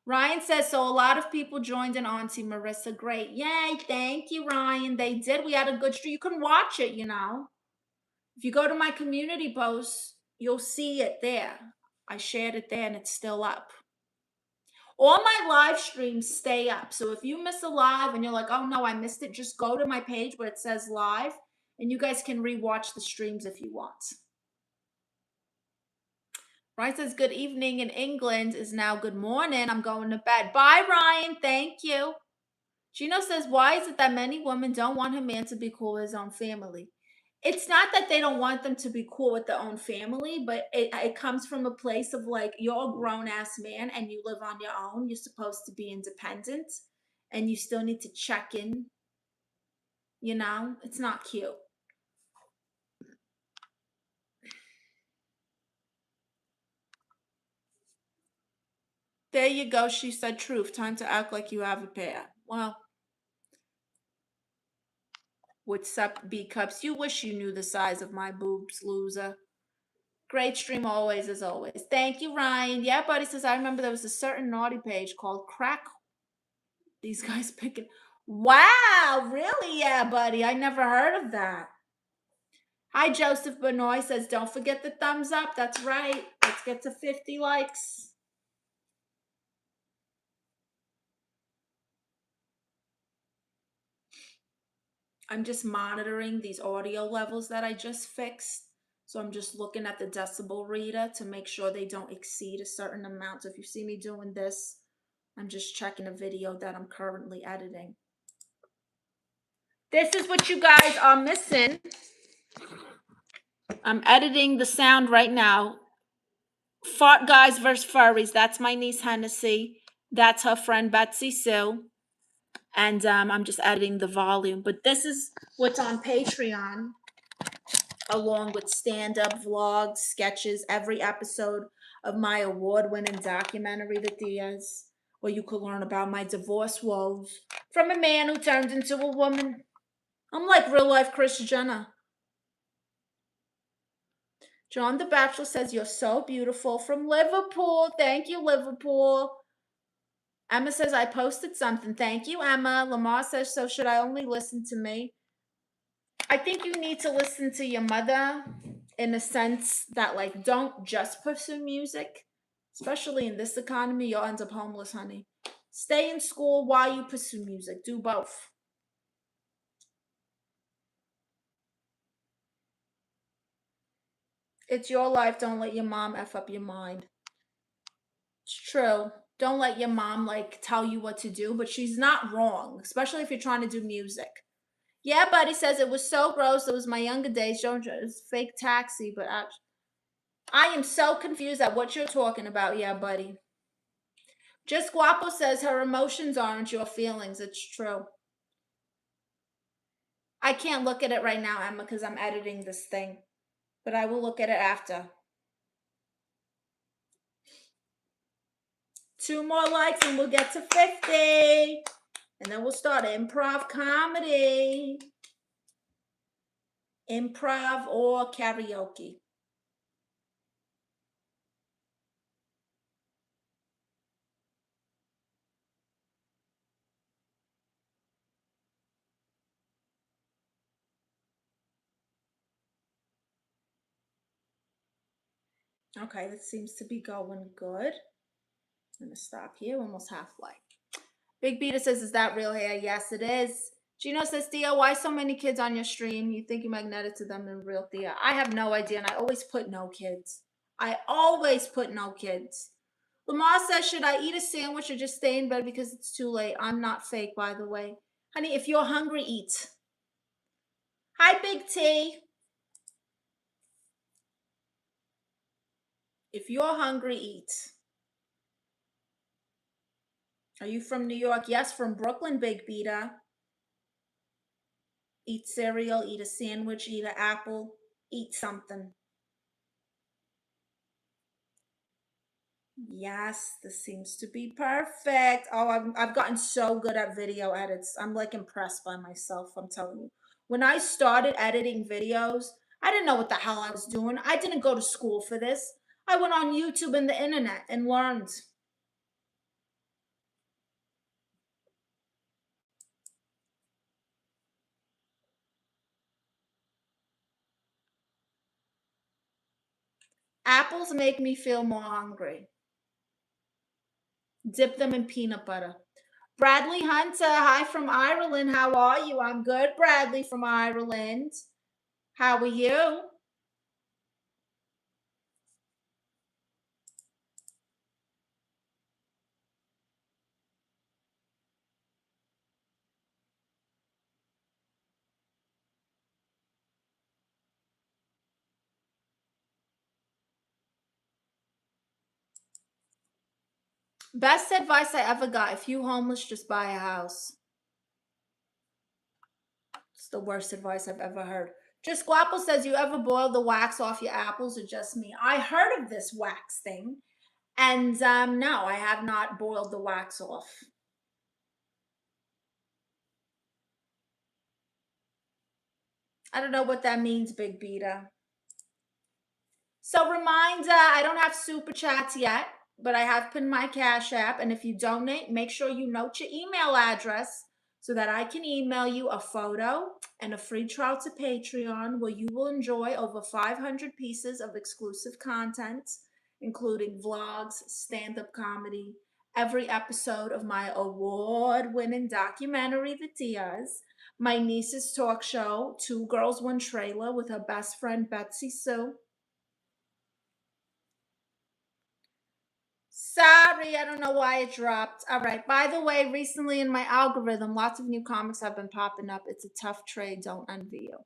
Ryan says, so a lot of people joined in Auntie Marissa. Great. Yay. Thank you, Ryan. They did. We had a good stream. You can watch it, If you go to my community post, you'll see it there. I shared it there and it's still up. All my live streams stay up. So if you miss a live and you're like, oh no, I missed it, just go to my page where it says live and you guys can rewatch the streams if you want. Ryan says good evening in England is now good morning. I'm going to bed. Bye, Ryan. Thank you. Gino says, why is it that many women don't want her man to be cool with his own family? It's not that they don't want them to be cool with their own family, but it comes from a place of like, you're a grown ass man and you live on your own. You're supposed to be independent and you still need to check in. You know, it's not cute. There you go. She said truth. Time to act like you have a pair. Well, what's up, B cups? You wish you knew the size of my boobs, loser. Great stream always, as always. Thank you, Ryan. Yeah, buddy says, I remember there was a certain naughty page called Crack. These guys picking. Wow, really? Yeah, buddy. I never heard of that. Hi, Joseph Benoit says, don't forget the thumbs up. That's right. Let's get to 50 likes. I'm just monitoring these audio levels that I just fixed. So I'm just looking at the decibel reader to make sure they don't exceed a certain amount. So if you see me doing this, I'm just checking a video that I'm currently editing. This is what you guys are missing. I'm editing the sound right now. Fart guys versus furries. That's my niece Hennessy. That's her friend Betsy Sue. And I'm just editing the volume. But this is what's on Patreon, along with stand-up vlogs, sketches, every episode of my award-winning documentary, The Diaz, where you could learn about my divorce woes from a man who turned into a woman. I'm like real-life Kris Jenner. John the Bachelor says, you're so beautiful from Liverpool. Thank you, Liverpool. Emma says, I posted something. Thank you, Emma. Lamar says, so should I only listen to me? I think you need to listen to your mother in the sense that, like, don't just pursue music. Especially in this economy, you'll end up homeless, honey. Stay in school while you pursue music. Do both. It's your life. Don't let your mom F up your mind. It's true. Don't let your mom like tell you what to do, but she's not wrong, especially if you're trying to do music. Yeah, buddy says it was so gross. It was my younger days. It was fake taxi, but I am so confused at what you're talking about. Yeah, buddy. Just Guapo says her emotions aren't your feelings. It's true. I can't look at it right now, Emma, because I'm editing this thing, but I will look at it after. 2 more likes and we'll get to 50. And then we'll start improv comedy. Improv or karaoke. Okay, this seems to be going good. I'm gonna stop here, almost halfway. Big Beta says, is that real hair? Yes, it is. Gino says, Thea, why so many kids on your stream? You think you magnetic to them in real, Thea? I have no idea, and I always put no kids. I always put no kids. Lamar says, should I eat a sandwich or just stay in bed because it's too late? I'm not fake, by the way. Honey, if you're hungry, eat. Hi, Big T. If you're hungry, eat. Are you from New York? Yes, from Brooklyn, Big Beta. Eat cereal, eat a sandwich, eat an apple, eat something. Yes, this seems to be perfect. Oh, I've gotten so good at video edits. I'm like impressed by myself, I'm telling you. When I started editing videos, I didn't know what the hell I was doing. I didn't go to school for this. I went on YouTube and the internet and learned. Apples make me feel more hungry. Dip them in peanut butter. Bradley Hunter, hi from Ireland. How are you? I'm good, Bradley from Ireland. How are you? Best advice I ever got: if you homeless, just buy a house. It's the worst advice I've ever heard. Just Guapo says, you ever boil the wax off your apples or just me? I heard of this wax thing. And no, I have not boiled the wax off. I don't know what that means, Big Beta. So reminder, I don't have super chats yet, but I have pinned my Cash App. And if you donate, make sure you note your email address so that I can email you a photo and a free trial to Patreon, where you will enjoy over 500 pieces of exclusive content, including vlogs, stand-up comedy, every episode of my award-winning documentary, The Tias, my niece's talk show, Two Girls, One Trailer, with her best friend, Betsy Sue. Sorry, I don't know why it dropped. All right. By the way, recently in my algorithm, lots of new comics have been popping up. It's a tough trade. Don't envy you.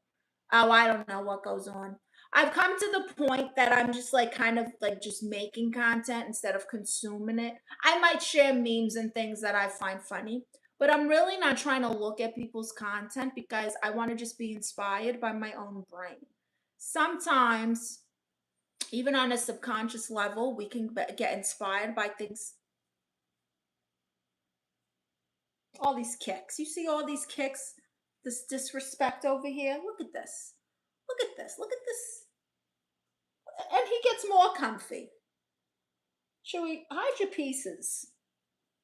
Oh, I don't know what goes on. I've come to the point that I'm just like kind of like just making content instead of consuming it. I might share memes and things that I find funny, but I'm really not trying to look at people's content because I want to just be inspired by my own brain. Sometimes, even on a subconscious level, we can get inspired by things. All these kicks. You see all these kicks? This disrespect over here? Look at this. Look at this. Look at this. And he gets more comfy. Shall we hide your pieces?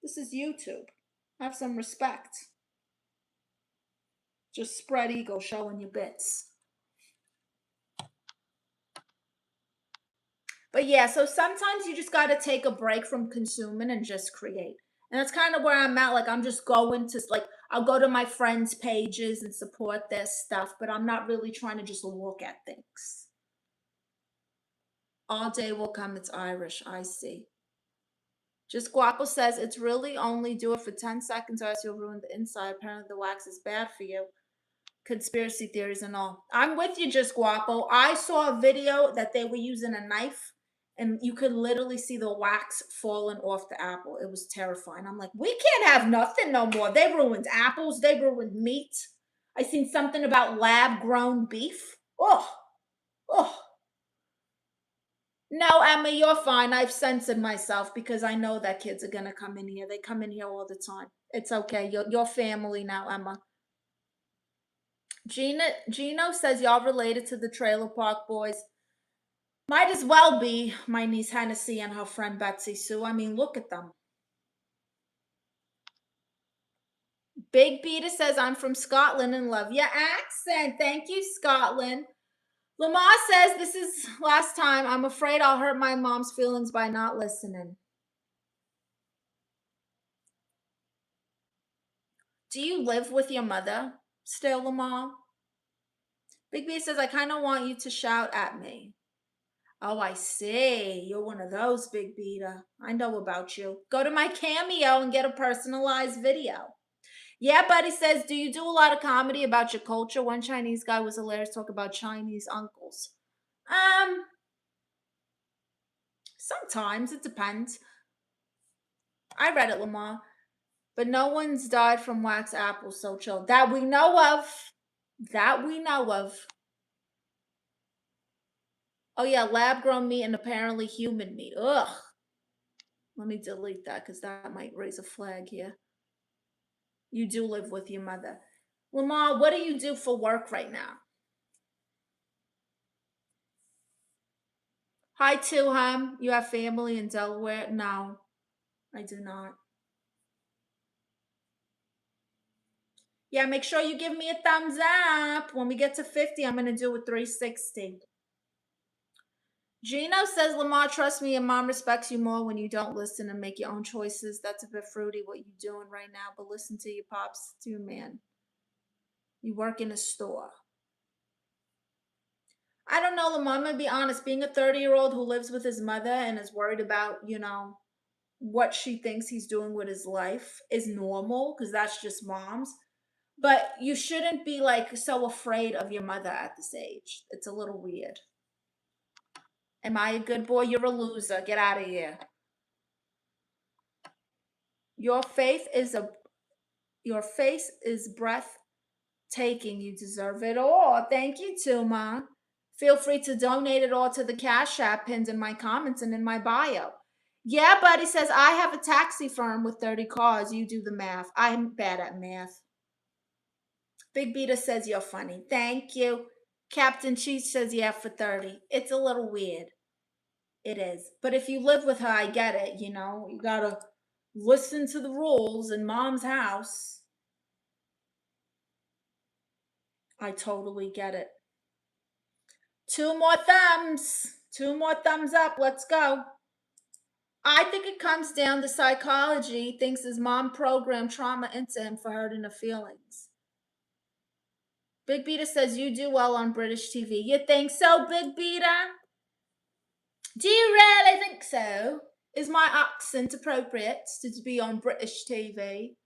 This is YouTube. Have some respect. Just spread ego showing your bits. But yeah, so sometimes you just got to take a break from consuming and just create. And that's kind of where I'm at. Like, I'm just going to, like, I'll go to my friends' pages and support their stuff, but I'm not really trying to just look at things. All day will come, it's Irish, I see. Just Guapo says, it's really only do it for 10 seconds or else you'll ruin the inside. Apparently the wax is bad for you. Conspiracy theories and all. I'm with you, Just Guapo. I saw a video that they were using a knife and you could literally see the wax falling off the apple. It was terrifying. I'm like, we can't have nothing no more. They ruined apples. They ruined meat. I seen something about lab grown beef. Oh, oh. No, Emma, you're fine. I've censored myself because I know that kids are going to come in here. They come in here all the time. It's okay. You're family now, Emma. Gino says y'all related to the Trailer Park Boys. Might as well be. My niece Hennessy and her friend Betsy Sue. I mean, look at them. Big Beta says I'm from Scotland and love your accent. Thank you, Scotland. Lamar says this is last time. I'm afraid I'll hurt my mom's feelings by not listening. Do you live with your mother still, Lamar? Big B says, I kind of want you to shout at me. Oh, I see. You're one of those, Big Beta. I know about you. Go to my Cameo and get a personalized video. Yeah, Buddy says, do you do a lot of comedy about your culture? One Chinese guy was hilarious, talk about Chinese uncles. Sometimes. It depends. I read it, Lamar. But no one's died from wax apples, so chill. That we know of. That we know of. Oh, yeah, lab-grown meat and apparently human meat. Ugh. Let me delete that because that might raise a flag here. You do live with your mother. Lamar, what do you do for work right now? Hi, Tuham. You have family in Delaware? No, I do not. Yeah, make sure you give me a thumbs up. When we get to 50, I'm going to do a 360. Gino says, Lamar, trust me, your mom respects you more when you don't listen and make your own choices. That's a bit fruity what you're doing right now, but listen to your pops, to your man. You work in a store. I don't know, Lamar, I'm going to be honest. Being a 30-year-old who lives with his mother and is worried about, what she thinks he's doing with his life is normal because that's just moms. But you shouldn't be like so afraid of your mother at this age. It's a little weird. Am I a good boy? You're a loser. Get out of here. Your faith is a your face is breathtaking. You deserve it all. Thank you, Tuma. Feel free to donate it all to the Cash App pinned in my comments and in my bio. Yeah, buddy says, I have a taxi firm with 30 cars. You do the math. I'm bad at math. Big Beta says, you're funny. Thank you. Captain Cheese says, yeah, for 30. It's a little weird. It is. But if you live with her, I get it. You know, you got to listen to the rules in mom's house. I totally get it. Two more thumbs. Two more thumbs up. Let's go. I think it comes down to psychology. He thinks his mom programmed trauma into him for hurting her feelings. Big Beta says you do well on British TV. You think so, Big Beta? Do you really think so? Is my accent appropriate to be on British TV?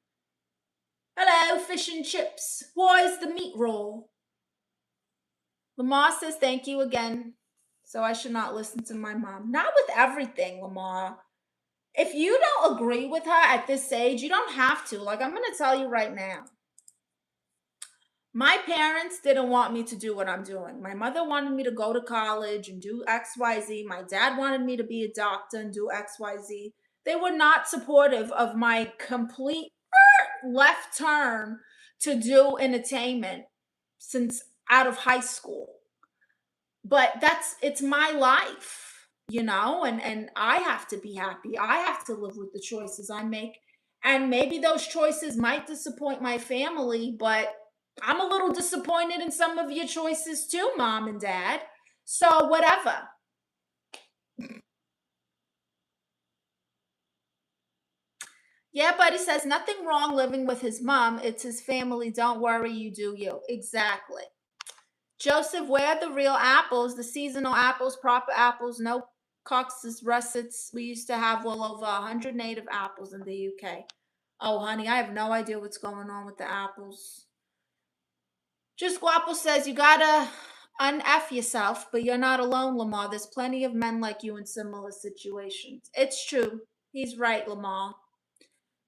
Hello, fish and chips. Why is the meat raw? Lamar says thank you again. So I should not listen to my mom. Not with everything, Lamar. If you don't agree with her at this age, you don't have to. Like, I'm going to tell you right now. My parents didn't want me to do what I'm doing. My mother wanted me to go to college and do XYZ. My dad wanted me to be a doctor and do XYZ. They were not supportive of my complete left turn to do entertainment since out of high school. But it's my life, you know, and I have to be happy. I have to live with the choices I make. And maybe those choices might disappoint my family, but I'm a little disappointed in some of your choices too, mom and dad. So whatever. Yeah, but he says nothing wrong living with his mom. It's his family. Don't worry, you do you. Exactly. Joseph, where are the real apples? The seasonal apples, proper apples, no coxes, russets. We used to have well over 100 native apples in the UK. Oh, honey, I have no idea what's going on with the apples. Just Guapo says you gotta un-F yourself, but you're not alone, Lamar. There's plenty of men like you in similar situations. It's true. He's right, Lamar.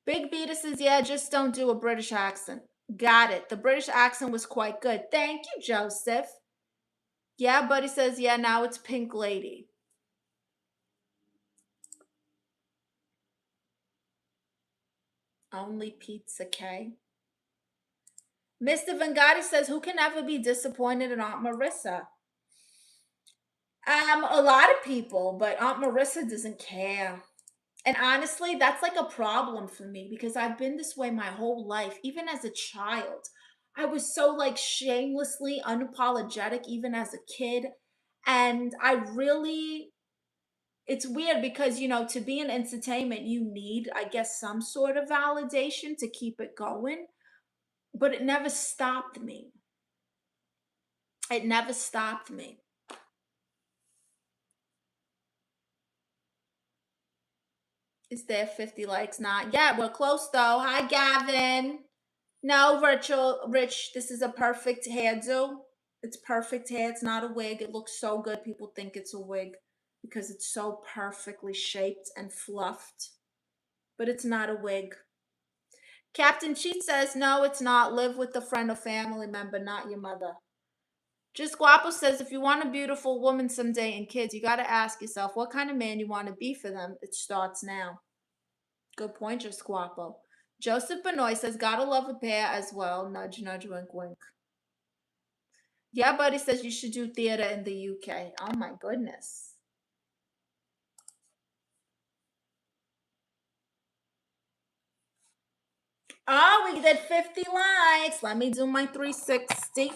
Big Beta says, yeah, just don't do a British accent. Got it. The British accent was quite good. Thank you, Joseph. Yeah, Buddy says, yeah, now it's Pink Lady. Only Pizza K. Mr. Vangati says, who can ever be disappointed in Aunt Marissa? A lot of people, but Aunt Marissa doesn't care. And honestly, that's like a problem for me because I've been this way my whole life, even as a child. I was so like shamelessly unapologetic, even as a kid. And I really, it's weird because, you know, to be in entertainment, you need, I guess, some sort of validation to keep it going. But it never stopped me. It never stopped me. Is there 50 likes? Not yet. We're close though. Hi, Gavin. No, virtual Rich, this is a perfect hairdo. It's perfect hair. It's not a wig. It looks so good. People think it's a wig because it's so perfectly shaped and fluffed. But it's not a wig. Captain Cheat says, no, it's not. Live with a friend or family member, not your mother. Just Guapo says, if you want a beautiful woman someday and kids, you got to ask yourself what kind of man you want to be for them. It starts now. Good point, Just Guapo. Joseph Benoit says, gotta love a pair as well. Nudge, nudge, wink, wink. Yeah, Buddy says you should do theater in the UK. Oh my goodness. Oh, we did 50 likes. Let me do my 360.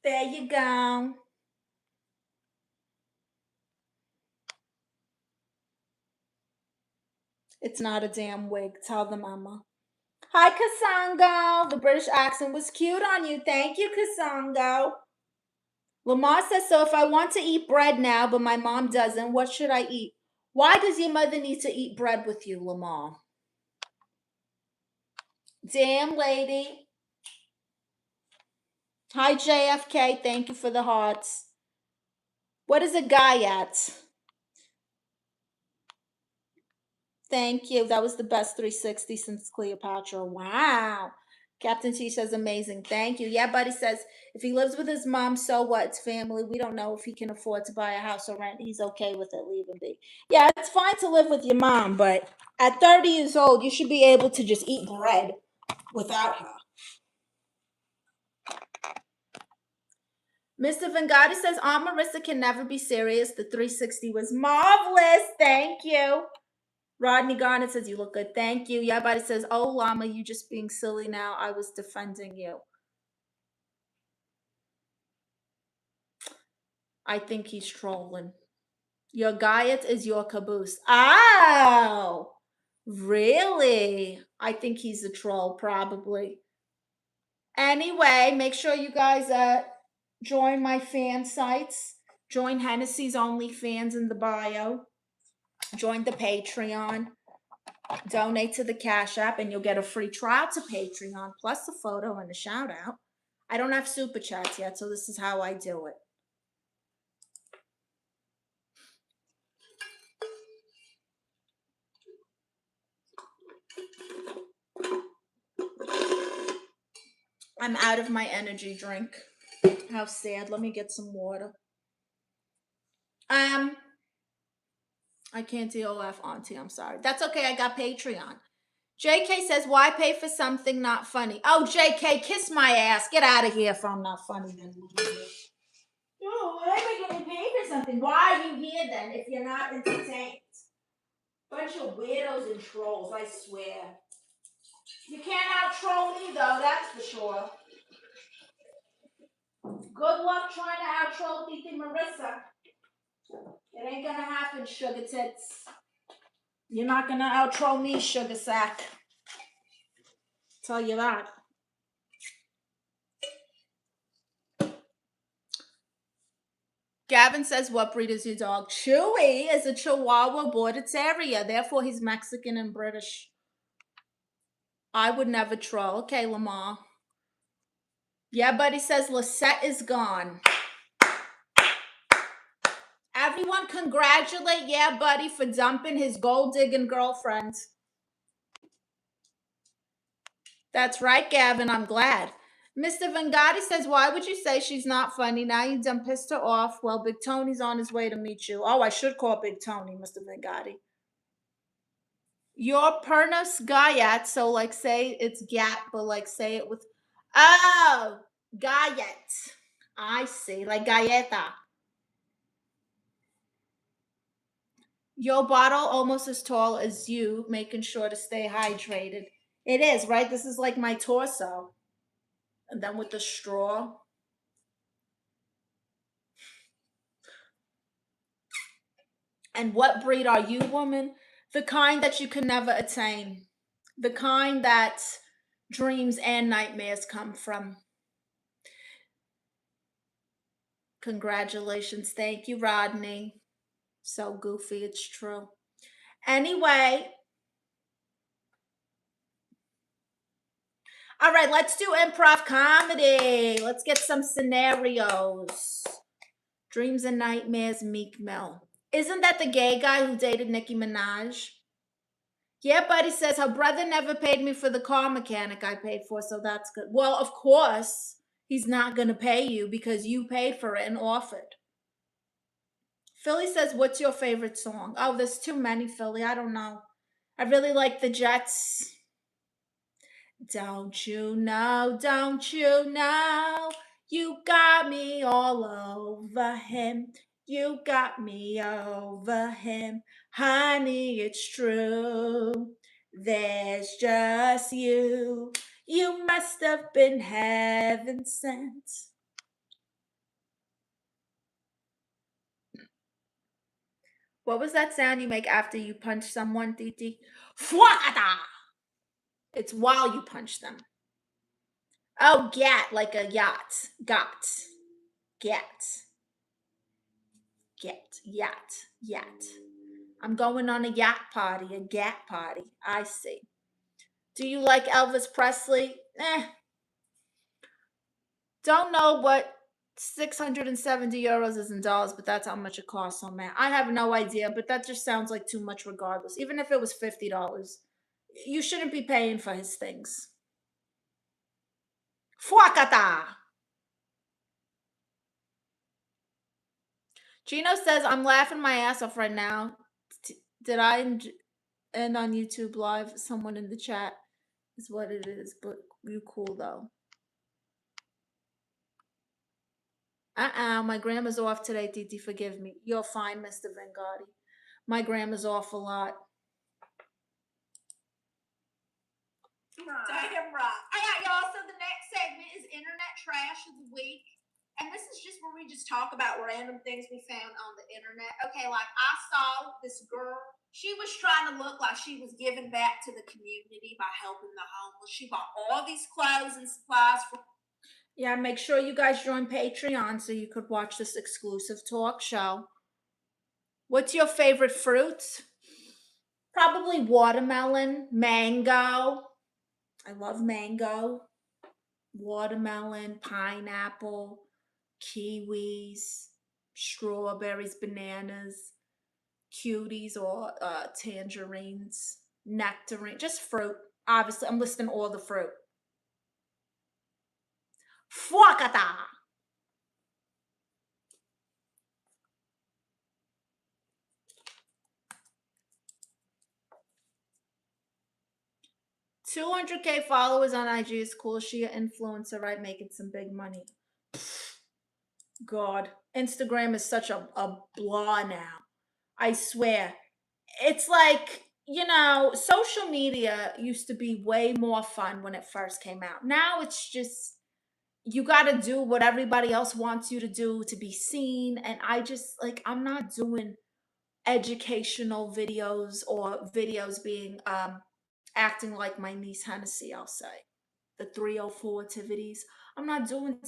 There you go. It's not a damn wig. Tell the mama. Hi, Kasango. The British accent was cute on you. Thank you, Kasango. Lamar says, so if I want to eat bread now, but my mom doesn't, what should I eat? Why does your mother need to eat bread with you, Lamar? Damn, lady. Hi, JFK. Thank you for the hearts. What is a guy at? Thank you. That was the best 360 since Cleopatra. Wow. Captain T says amazing. Thank you. Yeah, Buddy says if he lives with his mom, so what? It's family. We don't know if he can afford to buy a house or rent. He's okay with it. Leave him be. Yeah, it's fine to live with your mom, but at 30 years old, you should be able to just eat bread without her. Mr. Vangati says Aunt Marissa can never be serious. The 360 was marvelous. Thank you. Rodney Garnett says, you look good. Thank you. Yeah, Buddy says, oh, Llama, you just being silly now. I was defending you. I think he's trolling. Your Gaiet is your caboose. Oh, really? I think he's a troll, probably. Anyway, make sure you guys join my fan sites. Join Hennessy's OnlyFans in the bio. Join the Patreon. Donate to the Cash App, and you'll get a free trial to Patreon, plus a photo and a shout out. I don't have super chats yet, so this is how I do it. I'm out of my energy drink. How sad. Let me get some water. I can't DOF Auntie. I'm sorry. That's okay. I got Patreon. JK says, why pay for something not funny? Oh, JK, kiss my ass. Get out of here if I'm not funny then. No, why am I getting paid for something? Why are you here then if you're not entertained? Bunch of weirdos and trolls, I swear. You can't out-troll me though, that's for sure. Good luck trying to out-troll Tía Marisa. It ain't gonna happen, sugar tits. You're not gonna out-troll me, sugar sack. Tell you that. Gavin says, what breed is your dog? Chewy is a Chihuahua Border Terrier. Therefore, he's Mexican and British. I would never troll. Okay, Lamar. Yeah, Buddy says, Lisette is gone. Everyone congratulate Yeah Buddy for dumping his gold-digging girlfriend. That's right, Gavin. I'm glad. Mr. Vangati says, why would you say she's not funny? Now you done pissed her off. Well, Big Tony's on his way to meet you. Oh, I should call Big Tony, Mr. Vangati. You're Pernos Gayat, so like say it's Gat, but like say it with, oh, Gayet. I see, like Galleta. Your bottle almost as tall as you, making sure to stay hydrated. It is, right? This is like my torso. And then with the straw. And what breed are you, woman? The kind that you can never attain. The kind that dreams and nightmares come from. Congratulations. Thank you, Rodney. So goofy, it's true. Anyway. All right, let's do improv comedy. Let's get some scenarios. Dreams and Nightmares, Meek Mill. Isn't that the gay guy who dated Nicki Minaj? Yeah, Buddy says her brother never paid me for the car mechanic I paid for, so that's good. Well, of course, he's not going to pay you because you paid for it and offered. Philly says, what's your favorite song? Oh, there's too many, Philly. I don't know. I really like the Jets. Don't you know, you got me all over him. You got me over him. Honey, it's true. There's just you. You must have been heaven sent. What was that sound you make after you punch someone, Titi? Fwakata! It's while you punch them. Oh, gat, like a yacht. Got. Get. Get. Yacht. Yacht. I'm going on a yacht party, a gat party. I see. Do you like Elvis Presley? Don't know what 670 euros is in dollars, but that's how much it costs on that. I have no idea, but that just sounds like too much regardless. Even if it was $50, you shouldn't be paying for his things. Fuakata! Gino says, I'm laughing my ass off right now. Did I end on YouTube Live? Someone in the chat is what it is, but you cool though. My grandma's off today, Titi. Forgive me. You're fine, Mr. Vanguardi. My grandma's off a lot. Damn right. All right, y'all. So the next segment is Internet Trash of the Week. And this is just where we just talk about random things we found on the internet. Okay, like I saw this girl. She was trying to look like she was giving back to the community by helping the homeless. She bought all these clothes and supplies for. Yeah, make sure you guys join Patreon so you could watch this exclusive talk show. What's your favorite fruit? Probably watermelon, mango. I love mango. Watermelon, pineapple, kiwis, strawberries, bananas, cuties or tangerines, nectarine, just fruit. Obviously, I'm listing all the fruit. Fuakata! $200K followers on IG is cool. She an influencer, right? Making some big money. God, Instagram is such a blah now. I swear. It's like, social media used to be way more fun when it first came out. Now it's just, you got to do what everybody else wants you to do to be seen. And I just, like, I'm not doing educational videos or videos being, acting like my niece Hennessy, I'll say. The 304 activities. I'm not doing